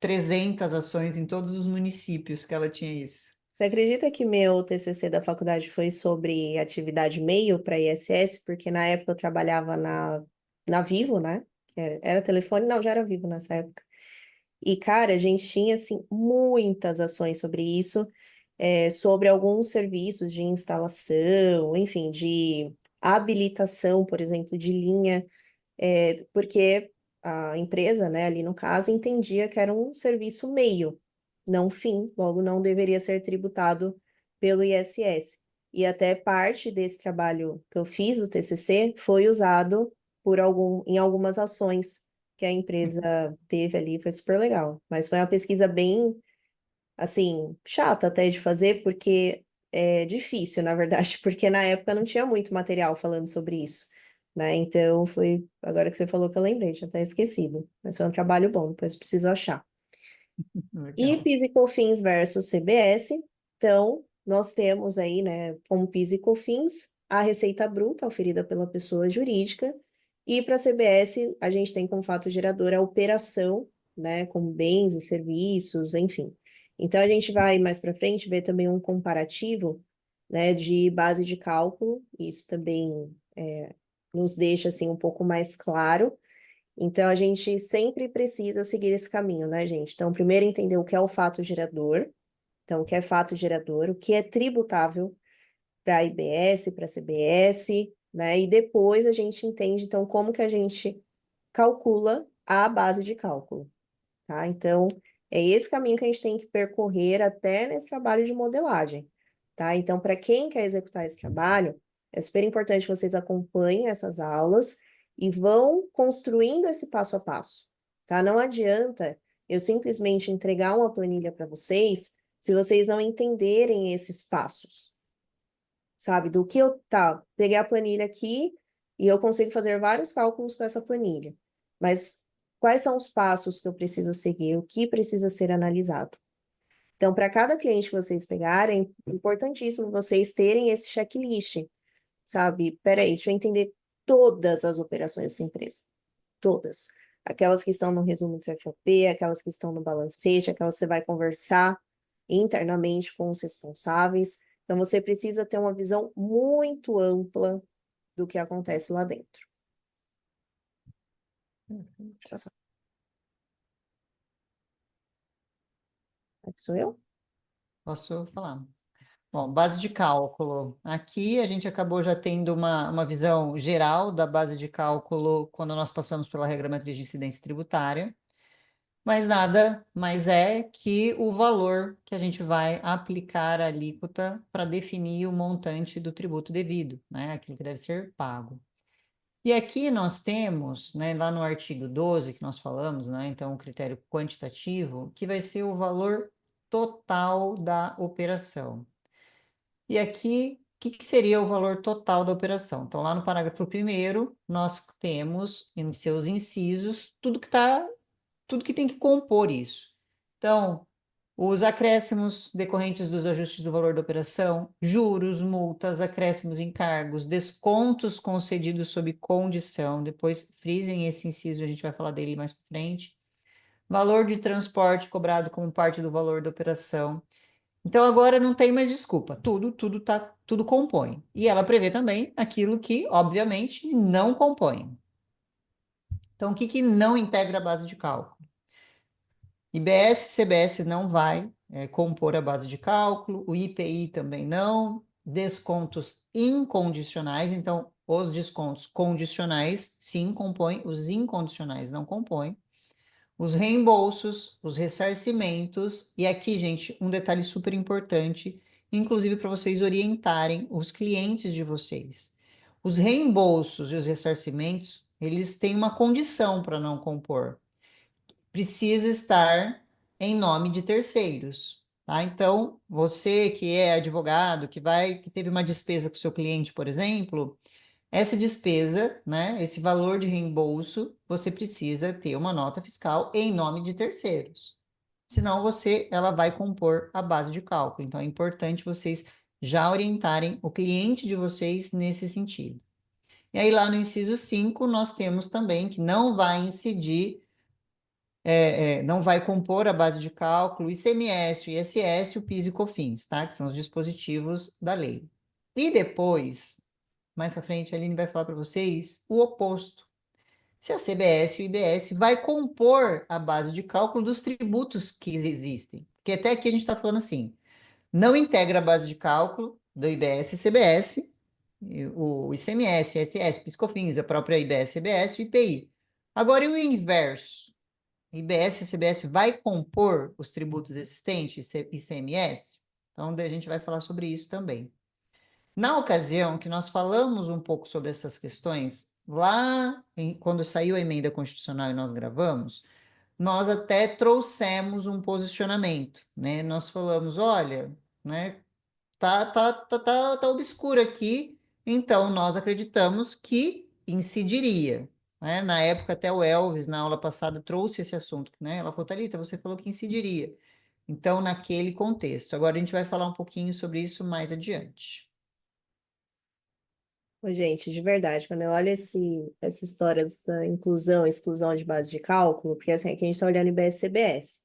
[SPEAKER 1] 300 ações em todos os municípios que ela tinha isso.
[SPEAKER 2] Você acredita que meu TCC da faculdade foi sobre atividade meio para ISS? Porque na época eu trabalhava na Vivo, né? Que era telefone, não, já era Vivo nessa época. E, cara, a gente tinha, assim, muitas ações sobre isso, sobre alguns serviços de instalação, enfim, de habilitação, por exemplo, de linha, porque a empresa, né, ali no caso, entendia que era um serviço meio, não fim, logo não deveria ser tributado pelo ISS. E até parte desse trabalho que eu fiz, o TCC, foi usado em algumas ações que a empresa teve ali, foi super legal. Mas foi uma pesquisa bem, assim, chata até de fazer, porque é difícil, na verdade, porque na época não tinha muito material falando sobre isso, né? Então foi, agora que você falou que eu lembrei, tinha até esquecido. Mas foi um trabalho bom, depois preciso achar. E
[SPEAKER 1] Legal.
[SPEAKER 2] PIS e COFINS versus CBS. Então, nós temos aí, né, como PIS e COFINS, a receita bruta oferida pela pessoa jurídica, e para a CBS, a gente tem como fato gerador a operação, né, com bens e serviços, enfim. Então, a gente vai mais para frente ver também um comparativo, né, de base de cálculo, isso também nos deixa, assim, um pouco mais claro. Então, a gente sempre precisa seguir esse caminho, né, gente? Então, primeiro entender o que é o fato gerador. Então, o que é fato gerador, o que é tributável para a IBS, para a CBS, né? E depois a gente entende, então, como que a gente calcula a base de cálculo, tá? Então, É esse caminho que a gente tem que percorrer até nesse trabalho de modelagem, tá? Então, para quem quer executar esse trabalho, é super importante que vocês acompanhem essas aulas e vão construindo esse passo a passo, tá? Não adianta eu simplesmente entregar uma planilha para vocês se vocês não entenderem esses passos, sabe? Do que eu, tá, peguei a planilha aqui e eu consigo fazer vários cálculos com essa planilha, mas quais são os passos que eu preciso seguir, o que precisa ser analisado? Então, para cada cliente que vocês pegarem, é importantíssimo vocês terem esse checklist, sabe? Peraí, deixa eu entender todas as operações dessa empresa. Todas. Aquelas que estão no resumo do CFOP, aquelas que estão no balancete, aquelas que você vai conversar internamente com os responsáveis. Então, você precisa ter uma visão muito ampla do que acontece lá dentro. Deixa eu passar. Aqui sou eu?
[SPEAKER 1] Posso falar? Bom, base de cálculo. Aqui a gente acabou já tendo uma visão geral da base de cálculo quando nós passamos pela regra matriz de incidência tributária, mas nada mais é que o valor que a gente vai aplicar a alíquota para definir o montante do tributo devido, né? Aquilo que deve ser pago. E aqui nós temos, né, lá no artigo 12 que nós falamos, né, então o critério quantitativo, que vai ser o valor total da operação. E aqui, o que seria o valor total da operação? Então, lá no parágrafo primeiro, nós temos em seus incisos tudo que tem que compor isso. Então, os acréscimos decorrentes dos ajustes do valor da operação, juros, multas, acréscimos, encargos, descontos concedidos sob condição, depois frisem esse inciso, a gente vai falar dele mais para frente. Valor de transporte cobrado como parte do valor da operação. Então agora não tem mais desculpa, tudo compõe. E ela prevê também aquilo que, obviamente, não compõe. Então, o que que não integra a base de cálculo? IBS, CBS não vai compor a base de cálculo, o IPI também não, descontos incondicionais, então os descontos condicionais sim compõem, os incondicionais não compõem. Os reembolsos, os ressarcimentos, e aqui, gente, um detalhe super importante, inclusive para vocês orientarem os clientes de vocês. Os reembolsos e os ressarcimentos, eles têm uma condição para não compor. Precisa estar em nome de terceiros, tá? Então, você que é advogado, que teve uma despesa com o seu cliente, por exemplo, essa despesa, né, esse valor de reembolso, você precisa ter uma nota fiscal em nome de terceiros. Senão ela vai compor a base de cálculo. Então é importante vocês já orientarem o cliente de vocês nesse sentido. E aí lá no inciso 5, nós temos também que não vai incidir, não vai compor a base de cálculo ICMS, o ISS, o PIS e o COFINS, tá? Que são os dispositivos da lei. E depois, mais para frente, a Aline vai falar para vocês o oposto. Se a CBS e o IBS vai compor a base de cálculo dos tributos que existem. Porque até aqui a gente está falando assim, não integra a base de cálculo do IBS e CBS, o ICMS, ISS, PIS/COFINS, a própria IBS, CBS e o IPI. Agora, e o inverso? IBS e CBS vai compor os tributos existentes, ICMS? Então, a gente vai falar sobre isso também. Na ocasião que nós falamos um pouco sobre essas questões, quando saiu a emenda constitucional e nós gravamos, nós até trouxemos um posicionamento, né? Nós falamos, olha, né, tá obscuro aqui, então nós acreditamos que incidiria, né? Na época até o Elvis, na aula passada, trouxe esse assunto, né? Ela falou, Thalita, você falou que incidiria. Então, naquele contexto. Agora a gente vai falar um pouquinho sobre isso mais adiante.
[SPEAKER 2] Ô, gente, de verdade, quando eu olho essa história dessa inclusão, exclusão de base de cálculo, porque assim, aqui a gente está olhando IBS e CBS,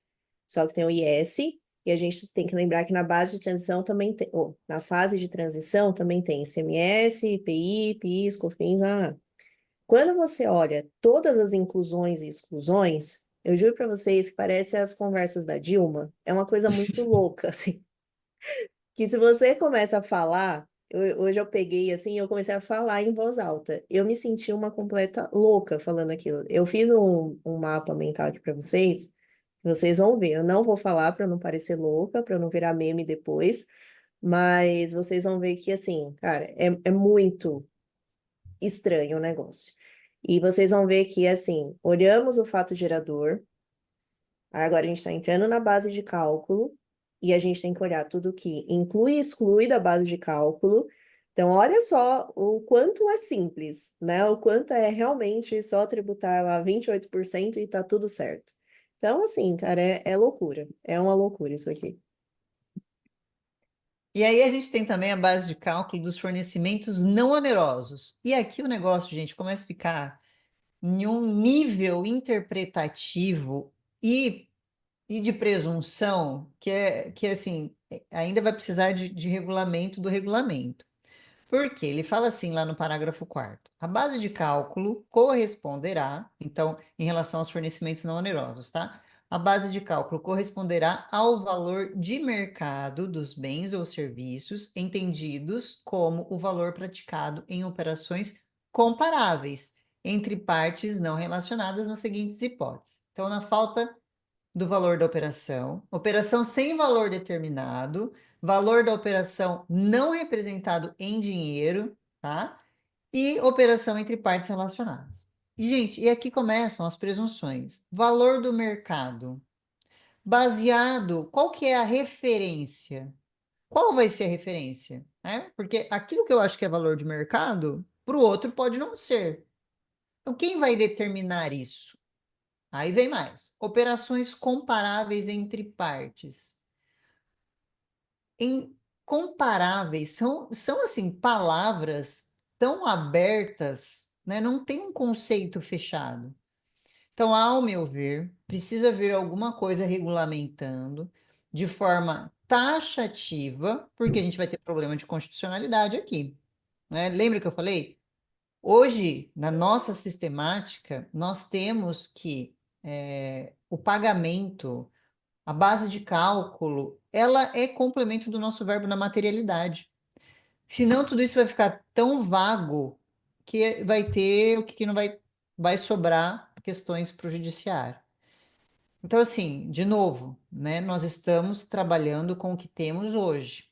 [SPEAKER 2] só que tem o IS, e a gente tem que lembrar que na base de transição também tem, ou na fase de transição também tem ICMS, IPI, PIS, COFINS, Quando você olha todas as inclusões e exclusões, eu juro para vocês que parece as conversas da Dilma, é uma coisa muito louca, assim que se você começa a falar, hoje eu peguei assim, eu comecei a falar em voz alta. Eu me senti uma completa louca falando aquilo. Eu fiz um mapa mental aqui para vocês, Vocês vão ver. Eu não vou falar para não parecer louca, para não virar meme depois, mas vocês vão ver que, assim, cara, é muito estranho o negócio. E vocês vão ver que, assim, olhamos o fato gerador, agora a gente está entrando na base de cálculo, e a gente tem que olhar tudo que inclui e exclui da base de cálculo. Então, olha só o quanto é simples, né? O quanto é realmente só tributar lá 28% e tá tudo certo. Então, assim, cara, é loucura. É uma loucura isso aqui.
[SPEAKER 1] E aí a gente tem também a base de cálculo dos fornecimentos não onerosos. E aqui o negócio, gente, começa a ficar em um nível interpretativo e, e de presunção que assim, ainda vai precisar de regulamento do regulamento. Por quê? Ele fala assim lá no parágrafo 4º. A base de cálculo corresponderá, então, em relação aos fornecimentos não onerosos, tá? A base de cálculo corresponderá ao valor de mercado dos bens ou serviços entendidos como o valor praticado em operações comparáveis entre partes não relacionadas nas seguintes hipóteses. Então, na falta do valor da operação, operação sem valor determinado, valor da operação não representado em dinheiro, tá? E operação entre partes relacionadas. E, gente, e aqui começam as presunções. Valor do mercado. Baseado, qual que é a referência? Qual vai ser a referência? Né? Porque aquilo que eu acho que é valor de mercado, para o outro pode não ser. Então, quem vai determinar isso? Aí vem mais. Operações comparáveis entre partes. Em comparáveis são assim palavras tão abertas, né? Não tem um conceito fechado. Então, ao meu ver, precisa haver alguma coisa regulamentando de forma taxativa, porque a gente vai ter problema de constitucionalidade aqui, né? Lembra que eu falei? Hoje, na nossa sistemática, nós temos que o pagamento, a base de cálculo, ela é complemento do nosso verbo na materialidade. Senão, tudo isso vai ficar tão vago que vai ter o que não vai sobrar questões para o judiciário. Então, assim, de novo, né, nós estamos trabalhando com o que temos hoje.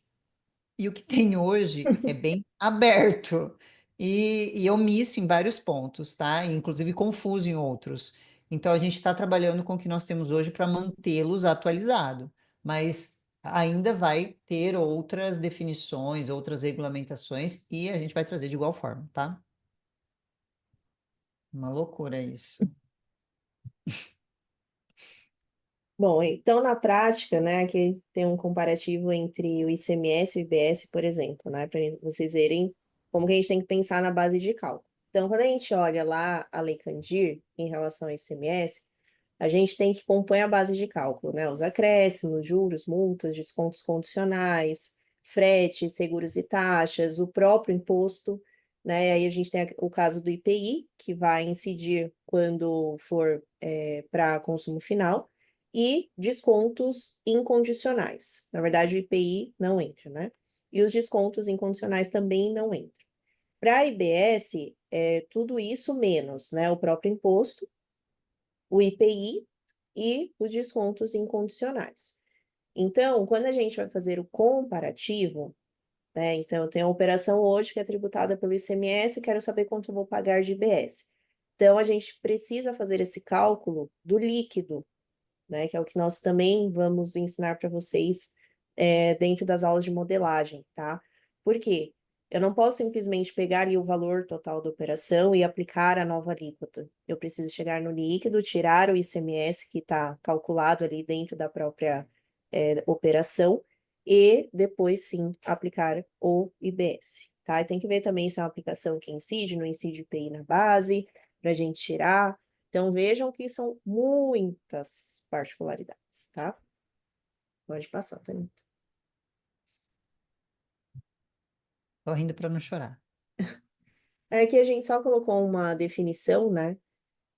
[SPEAKER 1] E o que tem hoje é bem aberto e omisso em vários pontos, tá? Inclusive confuso em outros. Então, a gente está trabalhando com o que nós temos hoje para mantê-los atualizados, mas ainda vai ter outras definições, outras regulamentações, e a gente vai trazer de igual forma, tá? Uma loucura isso.
[SPEAKER 2] Bom, então na prática, né, aqui tem um comparativo entre o ICMS e o IBS, por exemplo, né, para vocês verem como que a gente tem que pensar na base de cálculo. Então, quando a gente olha lá a Lei Candir em relação ao ICMS, a gente tem que compor a base de cálculo, né, os acréscimos, juros, multas, descontos condicionais, frete, seguros e taxas, o próprio imposto, né, aí a gente tem o caso do IPI, que vai incidir quando for para consumo final, e descontos incondicionais. Na verdade, o IPI não entra, né? E os descontos incondicionais também não entram. Para a IBS, é tudo isso menos, né? O próprio imposto, o IPI e os descontos incondicionais. Então, quando a gente vai fazer o comparativo, né? Então, eu tenho a operação hoje que é tributada pelo ICMS, quero saber quanto eu vou pagar de IBS. Então, a gente precisa fazer esse cálculo do líquido, né? Que é o que nós também vamos ensinar para vocês dentro das aulas de modelagem, tá? Por quê? Eu não posso simplesmente pegar ali o valor total da operação e aplicar a nova alíquota. Eu preciso chegar no líquido, tirar o ICMS que está calculado ali dentro da própria operação e depois sim aplicar o IBS, tá? E tem que ver também se é uma aplicação que incide, não incide IPI na base, para a gente tirar. Então, vejam que são muitas particularidades, tá? Pode passar, Thanita.
[SPEAKER 1] Tô rindo para não chorar.
[SPEAKER 2] É que a gente só colocou uma definição, né?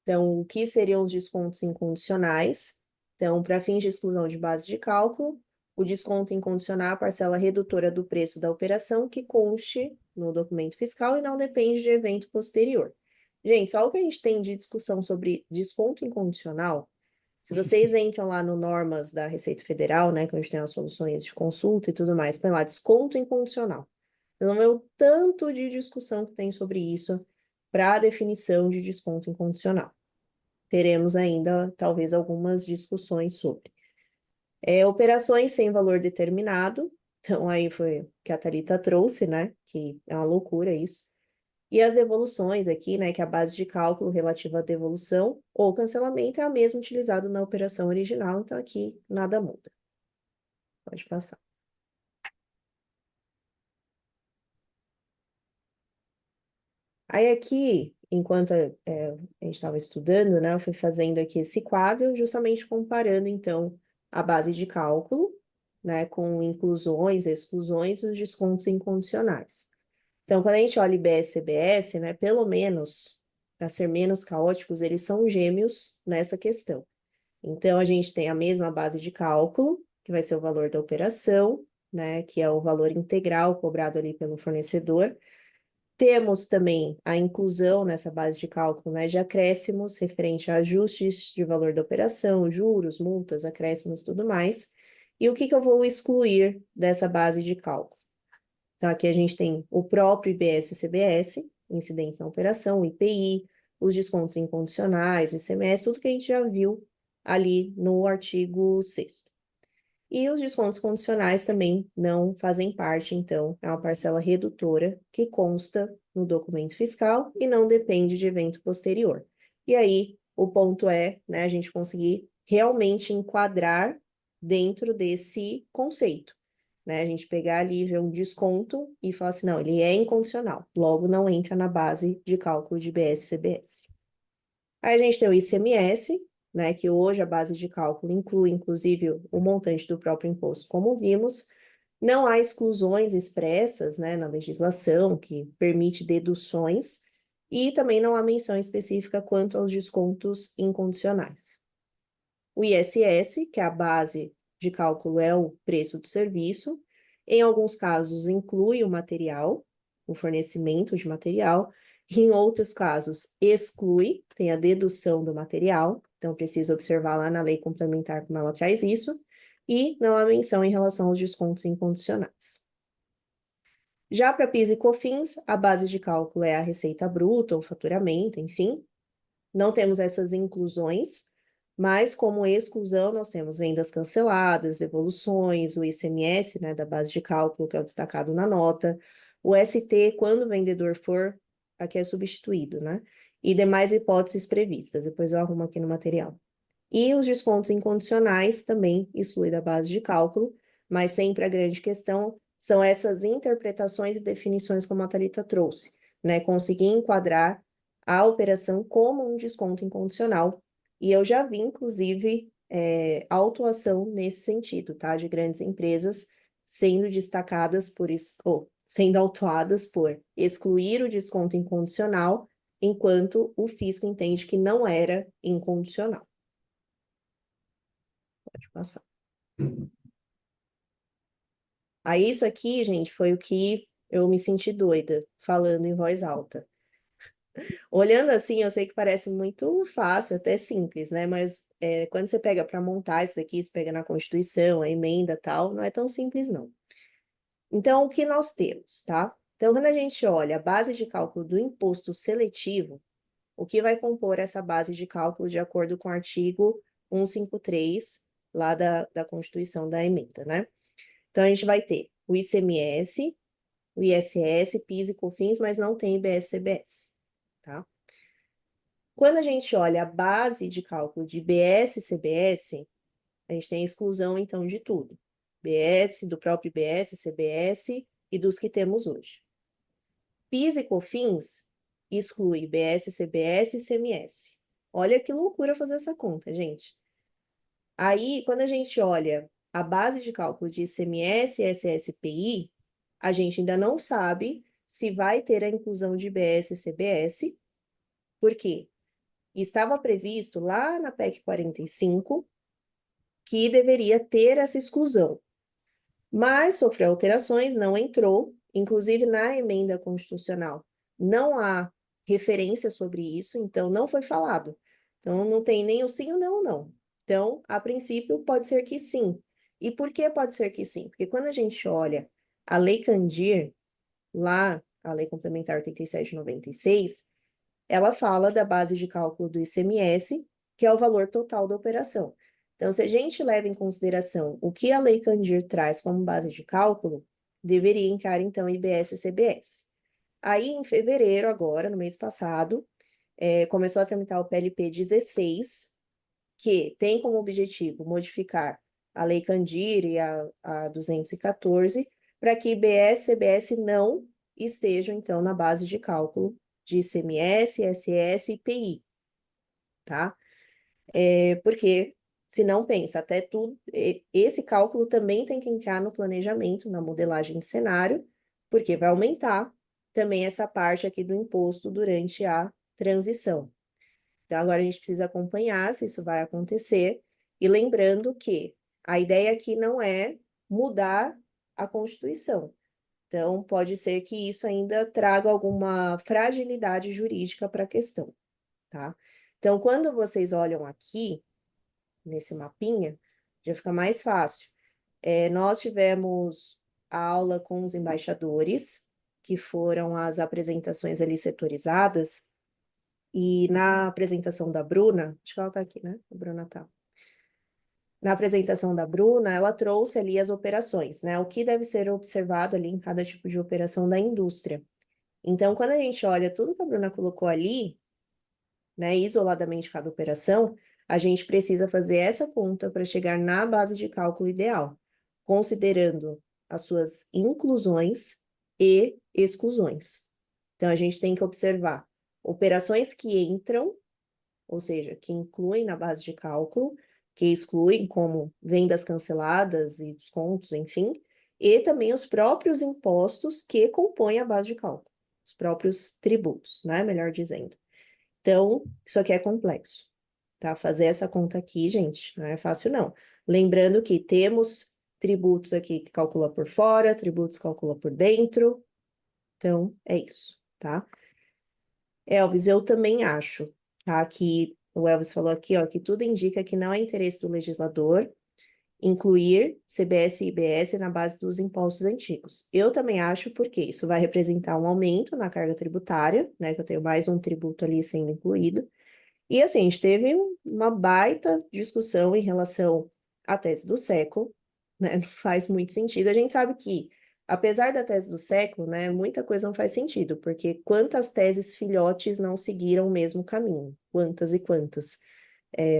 [SPEAKER 2] Então, o que seriam os descontos incondicionais? Então, para fins de exclusão de base de cálculo, o desconto incondicional é a parcela redutora do preço da operação que conste no documento fiscal e não depende de evento posterior. Gente, só o que a gente tem de discussão sobre desconto incondicional Se vocês entram lá no normas da Receita Federal, né, que a gente tem as soluções de consulta e tudo mais, põe lá desconto incondicional. Vocês vão ver o tanto de discussão que tem sobre isso para a definição de desconto incondicional. Teremos ainda, talvez, algumas discussões sobre. Operações sem valor determinado, então aí foi o que a Thalita trouxe, né, que é uma loucura isso. E as devoluções aqui, né, que é a base de cálculo relativa à devolução ou cancelamento é a mesma utilizada na operação original, então aqui nada muda. Pode passar. Aí aqui, enquanto a gente estava estudando, né, eu fui fazendo aqui esse quadro, justamente comparando, então, a base de cálculo, né, com inclusões, exclusões e os descontos incondicionais. Então, quando a gente olha IBS e CBS, né, pelo menos, para ser menos caóticos, eles são gêmeos nessa questão. Então, a gente tem a mesma base de cálculo, que vai ser o valor da operação, né, que é o valor integral cobrado ali pelo fornecedor. Temos também a inclusão nessa base de cálculo, né, de acréscimos referente a ajustes de valor da operação, juros, multas, acréscimos, tudo mais. E o que que eu vou excluir dessa base de cálculo? Então, aqui a gente tem o próprio IBS e CBS, incidência na operação, o IPI, os descontos incondicionais, o ICMS, tudo que a gente já viu ali no artigo 6º. E os descontos condicionais também não fazem parte, então, é uma parcela redutora que consta no documento fiscal e não depende de evento posterior. E aí, o ponto é, né, a gente conseguir realmente enquadrar dentro desse conceito, né? A gente pegar ali, ver um desconto e falar assim, não, ele é incondicional, logo não entra na base de cálculo de BS e CBS. Aí a gente tem o ICMS, né, que hoje a base de cálculo inclui, inclusive, o montante do próprio imposto, como vimos. Não há exclusões expressas, né, na legislação que permite deduções, e também não há menção específica quanto aos descontos incondicionais. O ISS, que é a base de cálculo é o preço do serviço, em alguns casos inclui o material, o fornecimento de material, em outros casos exclui, tem a dedução do material, então precisa observar lá na lei complementar como ela traz isso, e não há menção em relação aos descontos incondicionais. Já para PIS e COFINS, a base de cálculo é a receita bruta ou faturamento, enfim. Não temos essas inclusões, mas como exclusão nós temos vendas canceladas, devoluções, o ICMS, né, da base de cálculo, que é o destacado na nota, o ST, quando o vendedor for, aqui é substituído, né? E demais hipóteses previstas, depois eu arrumo aqui no material. E os descontos incondicionais também exclui da base de cálculo, mas sempre a grande questão são essas interpretações e definições como a Thalita trouxe, né? Conseguir enquadrar a operação como um desconto incondicional. E eu já vi, inclusive, autuação nesse sentido, tá? De grandes empresas sendo destacadas por isso, ou sendo autuadas por excluir o desconto incondicional, enquanto o fisco entende que não era incondicional. Pode passar. Aí, isso aqui, gente, foi o que eu me senti doida falando em voz alta. Olhando assim, eu sei que parece muito fácil, até simples, né? Mas quando você pega para montar isso aqui, você pega na Constituição, a emenda tal, não é tão simples, não. Então, o que nós temos, tá? Então, quando a gente olha a base de cálculo do imposto seletivo, o que vai compor essa base de cálculo de acordo com o artigo 153, lá da Constituição da emenda, né? Então, a gente vai ter o ICMS, o ISS, PIS e COFINS, mas não tem IBS-CBS, tá? Quando a gente olha a base de cálculo de IBS e CBS, a gente tem a exclusão, então, de tudo. BS, do próprio IBS, CBS e dos que temos hoje. PIS e COFINS exclui IBS, CBS e ICMS. Olha que loucura fazer essa conta, gente. Aí, quando a gente olha a base de cálculo de ICMS, ISS, PI, a gente ainda não sabe se vai ter a inclusão de IBS e CBS, porque estava previsto lá na PEC 45 que deveria ter essa exclusão, mas sofreu alterações, não entrou, inclusive na emenda constitucional não há referência sobre isso, então não foi falado. Então não tem nem o sim ou não, não. Então, a princípio, pode ser que sim. E por que pode ser que sim? Porque quando a gente olha a Lei Candir, lá, a Lei Complementar 87/96, ela fala da base de cálculo do ICMS, que é o valor total da operação. Então, se a gente leva em consideração o que a Lei Candir traz como base de cálculo, deveria entrar, então, IBS e CBS. Aí, em fevereiro, agora, no mês passado, começou a tramitar o PLP 16, que tem como objetivo modificar a Lei Candir e a 214, para que IBS e CBS não estejam, então, na base de cálculo de ICMS, SS e IPI, tá? Porque, se não pensa, até tudo, esse cálculo também tem que entrar no planejamento, na modelagem de cenário, porque vai aumentar também essa parte aqui do imposto durante a transição. Então, agora a gente precisa acompanhar se isso vai acontecer, e lembrando que a ideia aqui não é mudar a Constituição. Então, pode ser que isso ainda traga alguma fragilidade jurídica para a questão, tá? Então, quando vocês olham aqui, nesse mapinha, já fica mais fácil. Nós tivemos a aula com os embaixadores, que foram as apresentações ali setorizadas, e na apresentação da Bruna, acho que ela tá aqui, né? A Bruna tá. Na apresentação da Bruna, ela trouxe ali as operações, né? O que deve ser observado ali em cada tipo de operação da indústria. Então, quando a gente olha tudo que a Bruna colocou ali, né, isoladamente cada operação, a gente precisa fazer essa conta para chegar na base de cálculo ideal, considerando as suas inclusões e exclusões. Então, a gente tem que observar operações que entram, ou seja, que incluem na base de cálculo, que excluem como vendas canceladas e descontos, enfim, e também os próprios impostos que compõem a base de cálculo, os próprios tributos, né, melhor dizendo. Então, isso aqui é complexo, tá? Fazer essa conta aqui, gente, não é fácil, não. Lembrando que temos tributos aqui que calcula por fora, tributos que calcula por dentro. Então, é isso, tá? Elvis, eu também acho, tá? Que o Elvis falou aqui, ó, que tudo indica que não é interesse do legislador incluir CBS e IBS na base dos impostos antigos. Eu também acho, porque isso vai representar um aumento na carga tributária, né? Que eu tenho mais um tributo ali sendo incluído. E assim, a gente teve uma baita discussão em relação à tese do século, né? Não faz muito sentido. A gente sabe que, apesar da tese do século, né, muita coisa não faz sentido, porque quantas teses filhotes não seguiram o mesmo caminho? Quantas e quantas?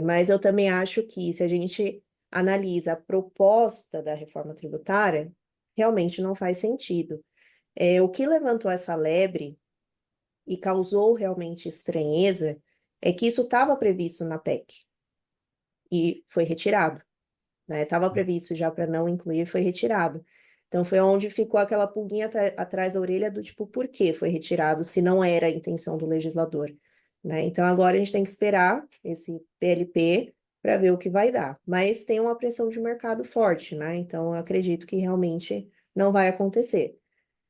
[SPEAKER 2] Mas eu também acho que, se a gente analisa a proposta da reforma tributária, realmente não faz sentido. O que levantou essa lebre e causou realmente estranheza é que isso estava previsto na PEC e foi retirado, né? Estava previsto já para não incluir, foi retirado. Então foi onde ficou aquela pulguinha atrás da orelha do tipo, por que foi retirado se não era a intenção do legislador, né? Então agora a gente tem que esperar esse PLP para ver o que vai dar. Mas tem uma pressão de mercado forte, né? Então eu acredito que realmente não vai acontecer.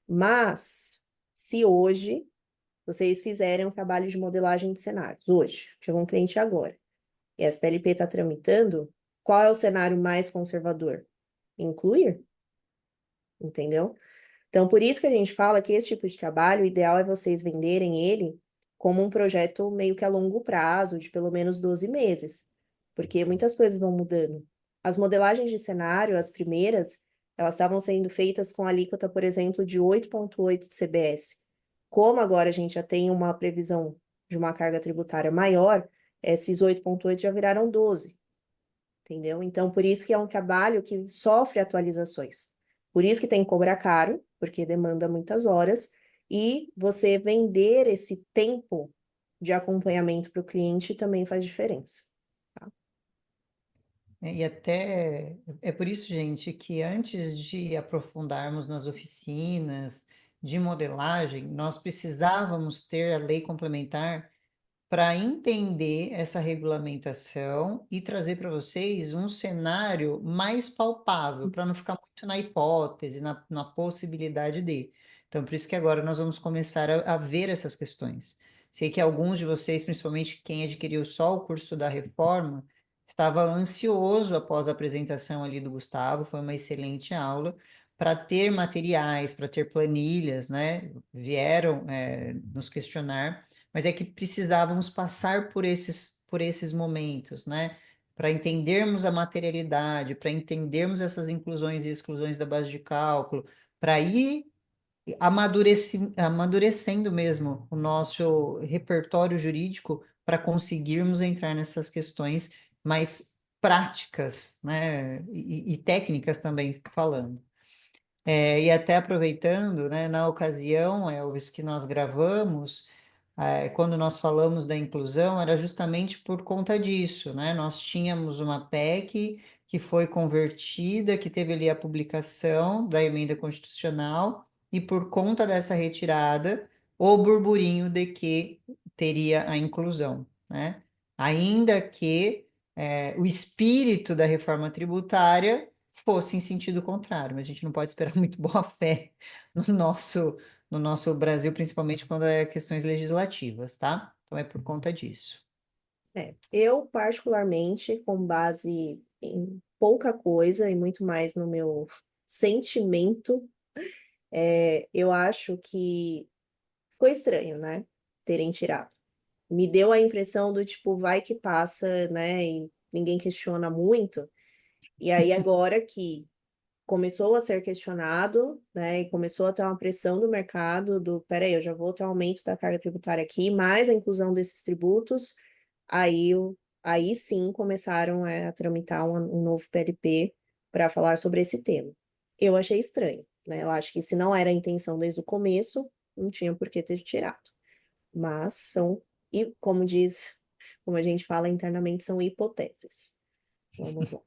[SPEAKER 2] Mas se hoje vocês fizerem um trabalho de modelagem de cenários hoje, chegou um cliente agora, e a SPLP está tramitando, qual é o cenário mais conservador? Incluir, entendeu? Então, por isso que a gente fala que esse tipo de trabalho, o ideal é vocês venderem ele como um projeto meio que a longo prazo, de pelo menos 12 meses, porque muitas coisas vão mudando. As modelagens de cenário, as primeiras, elas estavam sendo feitas com alíquota, por exemplo, de 8,8 de CBS. Como agora a gente já tem uma previsão de uma carga tributária maior, esses 8,8 já viraram 12, entendeu? Então, por isso que é um trabalho que sofre atualizações. Por isso que tem que cobrar caro, porque demanda muitas horas, e você vender esse tempo de acompanhamento para o cliente também faz diferença. Tá?
[SPEAKER 1] E até é por isso, gente, que antes de aprofundarmos nas oficinas de modelagem, nós precisávamos ter a lei complementar para entender essa regulamentação e trazer para vocês um cenário mais palpável, para não ficar muito na hipótese, na possibilidade de. Então, por isso que agora nós vamos começar a ver essas questões. Sei que alguns de vocês, principalmente quem adquiriu só o curso da reforma, estava ansioso após a apresentação ali do Gustavo, foi uma excelente aula, para ter materiais, para ter planilhas, né? Vieram, nos questionar, mas é que precisávamos passar por esses momentos, né? Para entendermos a materialidade, para entendermos essas inclusões e exclusões da base de cálculo, para ir amadurecendo mesmo o nosso repertório jurídico para conseguirmos entrar nessas questões mais práticas, né, e técnicas também falando. E até aproveitando, né, na ocasião, Elvis, que nós gravamos, quando nós falamos da inclusão, era justamente por conta disso, né? Nós tínhamos uma PEC que foi convertida, que teve ali a publicação da emenda constitucional, e por conta dessa retirada, o burburinho de que teria a inclusão, né? Ainda que o espírito da reforma tributária fosse em sentido contrário, mas a gente não pode esperar muito boa fé no nosso Brasil, principalmente quando é questões legislativas, tá? Então é por conta disso.
[SPEAKER 2] Eu, particularmente, com base em pouca coisa e muito mais no meu sentimento, eu acho que ficou estranho, né? Terem tirado. Me deu a impressão do tipo, vai que passa, né? E ninguém questiona muito. E aí, agora que começou a ser questionado, né? E começou a ter uma pressão do mercado do, peraí, eu já vou ter um aumento da carga tributária aqui, mais a inclusão desses tributos, aí, aí sim começaram a tramitar um novo PLP para falar sobre esse tema. Eu achei estranho, né? Eu acho que se não era a intenção desde o começo, não tinha por que ter tirado. Mas são, e como diz, como a gente fala internamente, são hipóteses. Vamos lá.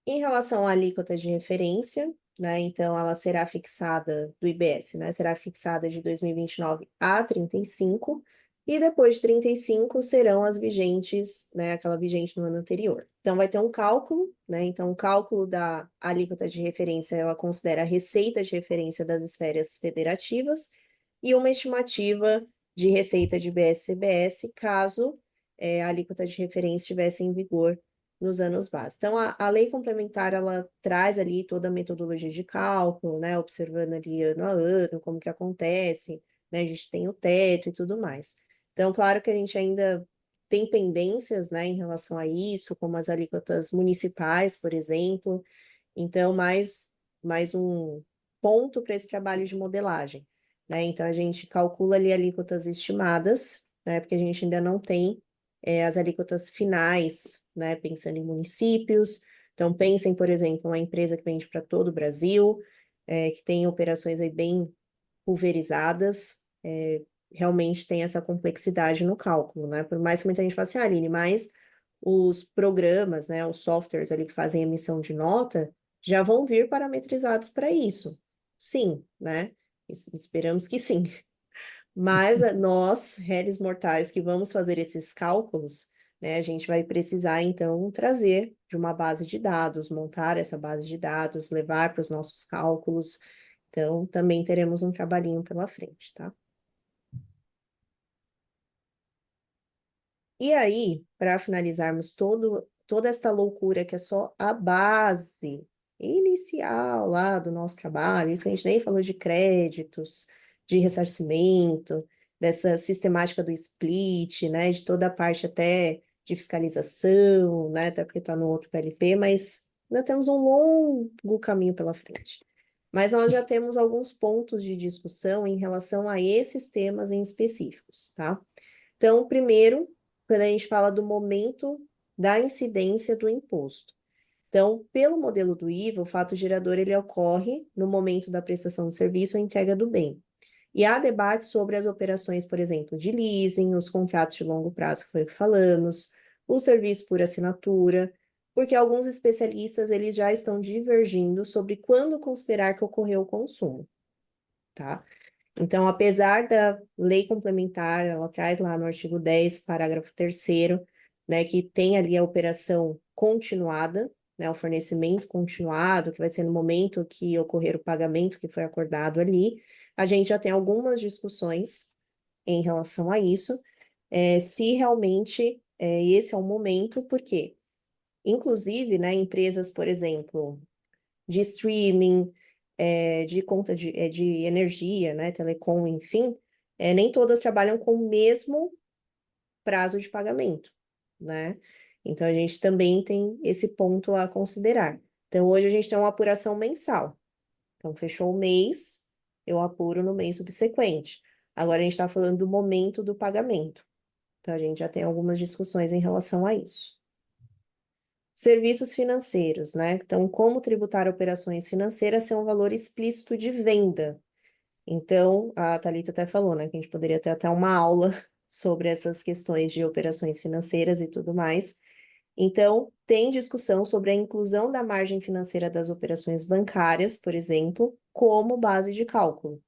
[SPEAKER 2] Em relação à alíquota de referência, né, então ela será fixada do IBS, né, será fixada de 2029 a 35, e depois de 35 serão as vigentes, né, aquela vigente no ano anterior. Então vai ter um cálculo, né, então o cálculo da alíquota de referência, ela considera a receita de referência das esferas federativas e uma estimativa de receita de BS-CBS, caso a alíquota de referência estivesse em vigor nos anos base. Então, a lei complementar, ela traz ali toda a metodologia de cálculo, né, observando ali ano a ano, como que acontece, né, a gente tem o teto e tudo mais. Então, claro que a gente ainda tem pendências, né, em relação a isso, como as alíquotas municipais, por exemplo. Então, mais um ponto para esse trabalho de modelagem, né? Então, a gente calcula ali alíquotas estimadas, né, porque a gente ainda não tem as alíquotas finais, né, pensando em municípios. Então, pensem, por exemplo, uma empresa que vende para todo o Brasil, que tem operações aí bem pulverizadas, realmente tem essa complexidade no cálculo, né? Por mais que muita gente fale assim, Aline, mas os programas, né, os softwares ali que fazem emissão de nota, já vão vir parametrizados para isso. Sim, né? Esperamos que sim. Mas nós, réis mortais, que vamos fazer esses cálculos, né, a gente vai precisar, então, trazer de uma base de dados, montar essa base de dados, levar para os nossos cálculos. Então, também teremos um trabalhinho pela frente, tá? E aí, para finalizarmos toda esta loucura que é só a base inicial lá do nosso trabalho, isso que a gente nem falou de créditos, de ressarcimento, dessa sistemática do split, né, de toda a parte até de fiscalização, né, até porque está no outro PLP, mas ainda temos um longo caminho pela frente. Mas nós já temos alguns pontos de discussão em relação a esses temas em específicos, tá? Então, primeiro, quando a gente fala do momento da incidência do imposto. Então, pelo modelo do IVA, o fato gerador ele ocorre no momento da prestação de serviço ou entrega do bem. E há debate sobre as operações, por exemplo, de leasing, os contratos de longo prazo, que foi o que falamos, o serviço por assinatura, porque alguns especialistas eles já estão divergindo sobre quando considerar que ocorreu o consumo, tá? Então, apesar da lei complementar, ela traz lá no artigo 10, parágrafo 3º, né, que tem ali a operação continuada, né, o fornecimento continuado, que vai ser no momento que ocorrer o pagamento que foi acordado ali, a gente já tem algumas discussões em relação a isso, se realmente esse é o momento, porque, inclusive, né, empresas, por exemplo, de streaming, de conta de energia, né, telecom, enfim, nem todas trabalham com o mesmo prazo de pagamento, né? Então a gente também tem esse ponto a considerar. Então hoje a gente tem uma apuração mensal. Então fechou o mês, eu apuro no mês subsequente. Agora a gente está falando do momento do pagamento. Então a gente já tem algumas discussões em relação a isso. Serviços financeiros, né? Então, como tributar operações financeiras sem um valor explícito de venda? Então, a Thalita até falou, né, que a gente poderia ter até uma aula sobre essas questões de operações financeiras e tudo mais. Então, tem discussão sobre a inclusão da margem financeira das operações bancárias, por exemplo, como base de cálculo.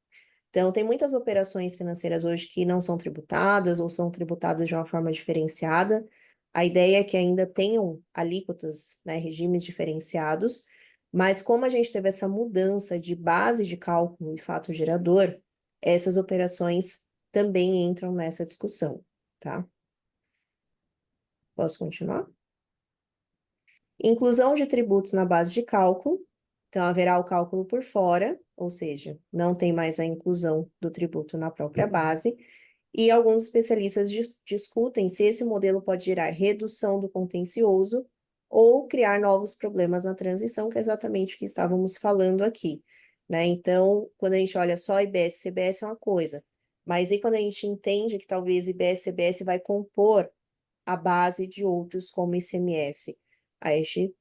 [SPEAKER 2] Então, tem muitas operações financeiras hoje que não são tributadas ou são tributadas de uma forma diferenciada. A ideia é que ainda tenham alíquotas, né, regimes diferenciados, mas como a gente teve essa mudança de base de cálculo e fato gerador, essas operações também entram nessa discussão, tá? Posso continuar? Inclusão de tributos na base de cálculo. Então, haverá o cálculo por fora, ou seja, não tem mais a inclusão do tributo na própria base. E alguns especialistas discutem se esse modelo pode gerar redução do contencioso ou criar novos problemas na transição, que é exatamente o que estávamos falando aqui, né? Então, quando a gente olha só IBS e CBS é uma coisa, mas e quando a gente entende que talvez IBS e CBS vai compor a base de outros como ICMS? Aí a gente,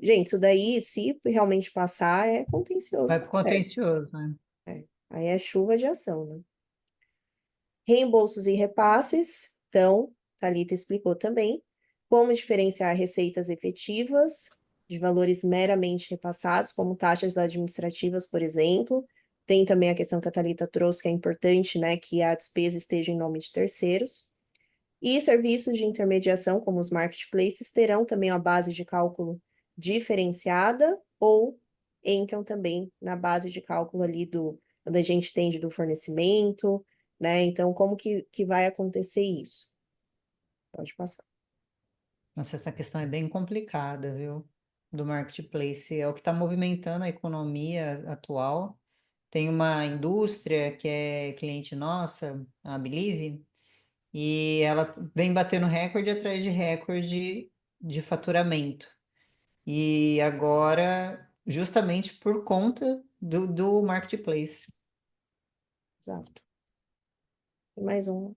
[SPEAKER 2] isso daí, se realmente passar, é contencioso,
[SPEAKER 1] Vai
[SPEAKER 2] tá
[SPEAKER 1] para o
[SPEAKER 2] certo?
[SPEAKER 1] contencioso, né?
[SPEAKER 2] Aí é chuva de ação, né? Reembolsos e repasses, então, Thalita explicou também como diferenciar receitas efetivas de valores meramente repassados, como taxas administrativas, por exemplo. Tem também a questão que a Thalita trouxe, que é importante, né, que a despesa esteja em nome de terceiros. E serviços de intermediação, como os marketplaces, terão também a base de cálculo diferenciada ou entram também na base de cálculo ali quando a gente entende do fornecimento, né? Então, como que vai acontecer isso? Pode passar.
[SPEAKER 1] Nossa, essa questão é bem complicada, viu? Do marketplace. É o que está movimentando a economia atual. Tem uma indústria que é cliente nossa, a Believe, e ela vem batendo recorde atrás de recorde de faturamento. E agora, justamente por conta do marketplace.
[SPEAKER 2] Exato. E mais um.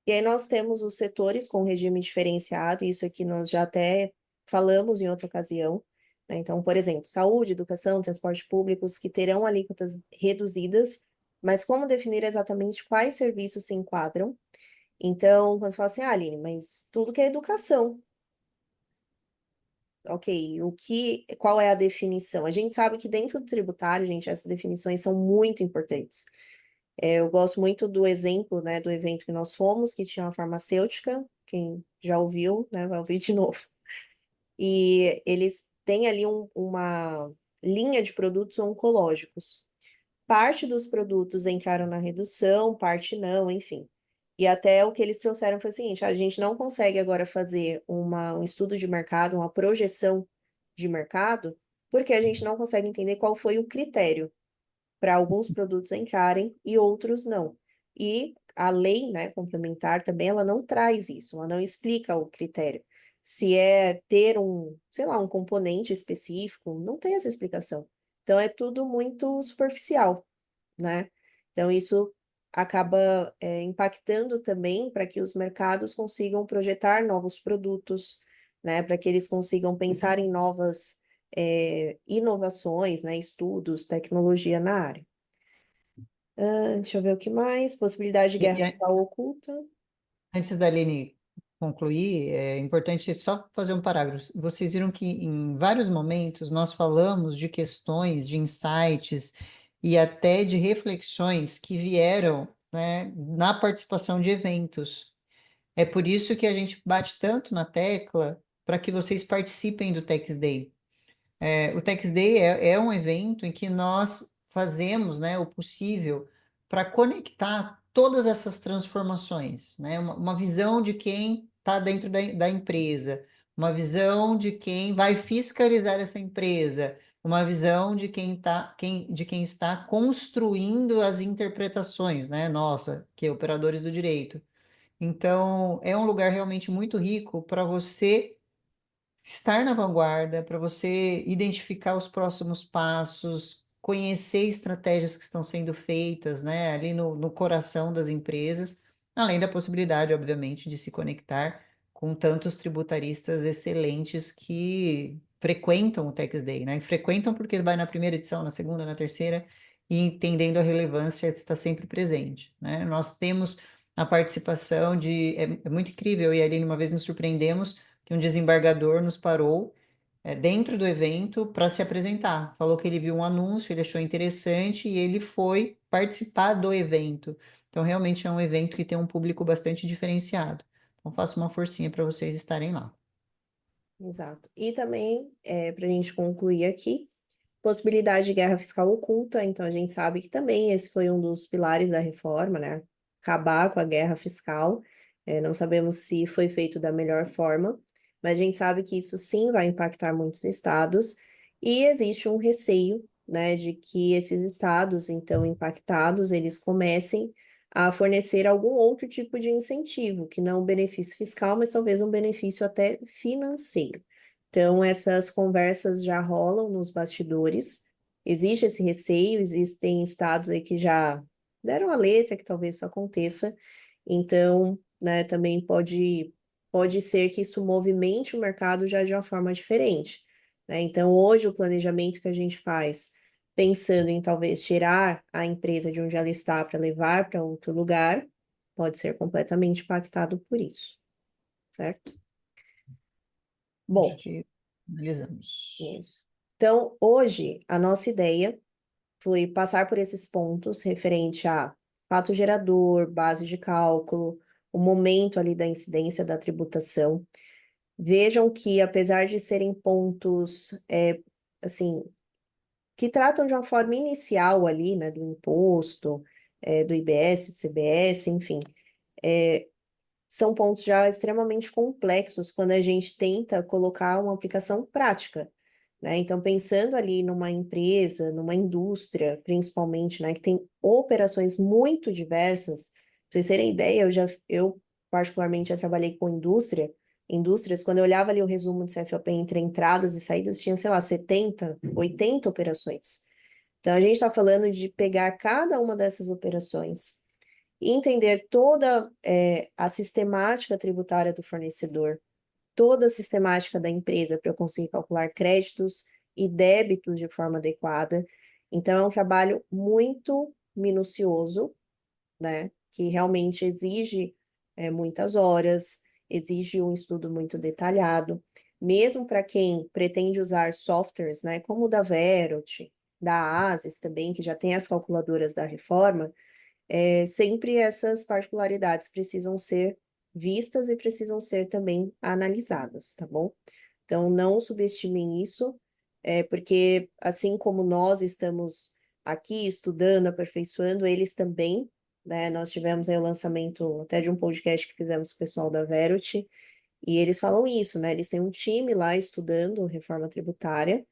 [SPEAKER 2] E aí nós temos os setores com regime diferenciado, e isso aqui nós já até falamos em outra ocasião, né? Então, por exemplo, saúde, educação, transporte públicos, que terão alíquotas reduzidas, mas como definir exatamente quais serviços se enquadram? Então, quando você fala assim, ah, Aline, mas tudo que é educação, ok, qual é a definição? A gente sabe que dentro do tributário, gente, essas definições são muito importantes. Eu gosto muito do exemplo, né, do evento que nós fomos, que tinha uma farmacêutica, quem já ouviu, né, vai ouvir de novo. E eles têm ali uma linha de produtos oncológicos. Parte dos produtos entraram na redução, parte não, enfim. E até o que eles trouxeram foi o seguinte: a gente não consegue agora fazer um estudo de mercado, uma projeção de mercado, porque a gente não consegue entender qual foi o critério para alguns produtos entrarem e outros não. E a lei, né, complementar também, ela não traz isso, ela não explica o critério. Se é ter sei lá, um componente específico, não tem essa explicação. Então é tudo muito superficial, né? Então isso acaba impactando também para que os mercados consigam projetar novos produtos, né? Para que eles consigam pensar em novas inovações, né? Estudos, tecnologia na área. Deixa eu ver o que mais. Possibilidade de guerra
[SPEAKER 1] E
[SPEAKER 2] fiscal oculta.
[SPEAKER 1] antes da Aline concluir, é importante só fazer um parágrafo. Vocês viram que em vários momentos nós falamos de questões, de insights e até de reflexões que vieram, né, na participação de eventos. É por isso que a gente bate tanto na tecla para que vocês participem do Tax Day. O Tax Day é um evento em que nós fazemos, né, o possível para conectar todas essas transformações, né? Uma visão de quem está dentro da empresa, uma visão de quem vai fiscalizar essa empresa, uma visão de de quem está construindo as interpretações, né? Nossa, que é operadores do direito. Então, é um lugar realmente muito rico para você estar na vanguarda, para você identificar os próximos passos, conhecer estratégias que estão sendo feitas, né, ali no coração das empresas, além da possibilidade, obviamente, de se conectar com tantos tributaristas excelentes que frequentam o Tax Day, né? Frequentam porque vai na primeira edição, na segunda, na terceira, e entendendo a relevância está sempre presente, né? Nós temos a participação é muito incrível, e ali uma vez nos surpreendemos que um desembargador nos parou dentro do evento para se apresentar. Falou que ele viu um anúncio, ele achou interessante e ele foi participar do evento. Então, realmente é um evento que tem um público bastante diferenciado. Então, faço uma forcinha para vocês estarem lá.
[SPEAKER 2] Exato. E também, para a gente concluir aqui, possibilidade de guerra fiscal oculta, então a gente sabe que também esse foi um dos pilares da reforma, né? Acabar com a guerra fiscal. Não sabemos se foi feito da melhor forma, mas a gente sabe que isso sim vai impactar muitos estados, e existe um receio, né, de que esses estados, então, impactados, eles comecem a fornecer algum outro tipo de incentivo, que não um benefício fiscal, mas talvez um benefício até financeiro. Então, essas conversas já rolam nos bastidores, existe esse receio, existem estados aí que já deram a letra que talvez isso aconteça, então, né, também pode ser que isso movimente o mercado já de uma forma diferente, né? Então, hoje, o planejamento que a gente faz, pensando em talvez tirar a empresa de onde ela está para levar para outro lugar, pode ser completamente impactado por isso, certo?
[SPEAKER 1] Acho
[SPEAKER 2] Bom,
[SPEAKER 1] que analisamos.
[SPEAKER 2] isso. Então, hoje, a nossa ideia foi passar por esses pontos referente a fato gerador, base de cálculo, o momento ali da incidência da tributação. Vejam que, apesar de serem pontos, assim, que tratam de uma forma inicial ali, né, do imposto, do IBS, CBS, enfim, são pontos já extremamente complexos quando a gente tenta colocar uma aplicação prática, né? Então, pensando ali numa empresa, numa indústria, principalmente, né, que tem operações muito diversas, pra vocês terem ideia, eu particularmente já trabalhei com indústrias, quando eu olhava ali o resumo de CFOP entre entradas e saídas, tinha, sei lá, 70, 80 operações. Então, a gente está falando de pegar cada uma dessas operações e entender toda a sistemática tributária do fornecedor, toda a sistemática da empresa para eu conseguir calcular créditos e débitos de forma adequada. Então, é um trabalho muito minucioso, né? Que realmente exige muitas horas, exige um estudo muito detalhado, mesmo para quem pretende usar softwares, né? Como o da Verot, da Ases também, que já tem as calculadoras da reforma, sempre essas particularidades precisam ser vistas e precisam ser também analisadas, tá bom? Então, não subestimem isso, porque assim como nós estamos aqui estudando, aperfeiçoando, eles também, né? Nós tivemos aí o lançamento até de um podcast que fizemos com o pessoal da Verity, e eles falam isso, né? Eles têm um time lá estudando reforma tributária,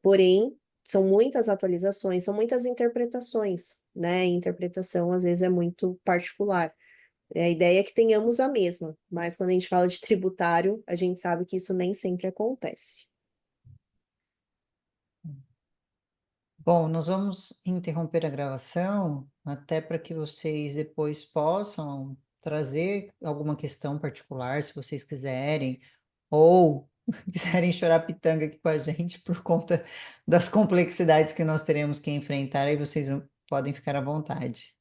[SPEAKER 2] porém, são muitas atualizações, são muitas interpretações, né? E interpretação, às vezes, é muito particular. A ideia é que tenhamos a mesma, mas quando a gente fala de tributário, a gente sabe que isso nem sempre acontece.
[SPEAKER 1] Bom, nós vamos interromper a gravação até para que vocês depois possam trazer alguma questão particular, se vocês quiserem, ou quiserem chorar pitanga aqui com a gente por conta das complexidades que nós teremos que enfrentar, aí vocês podem ficar à vontade.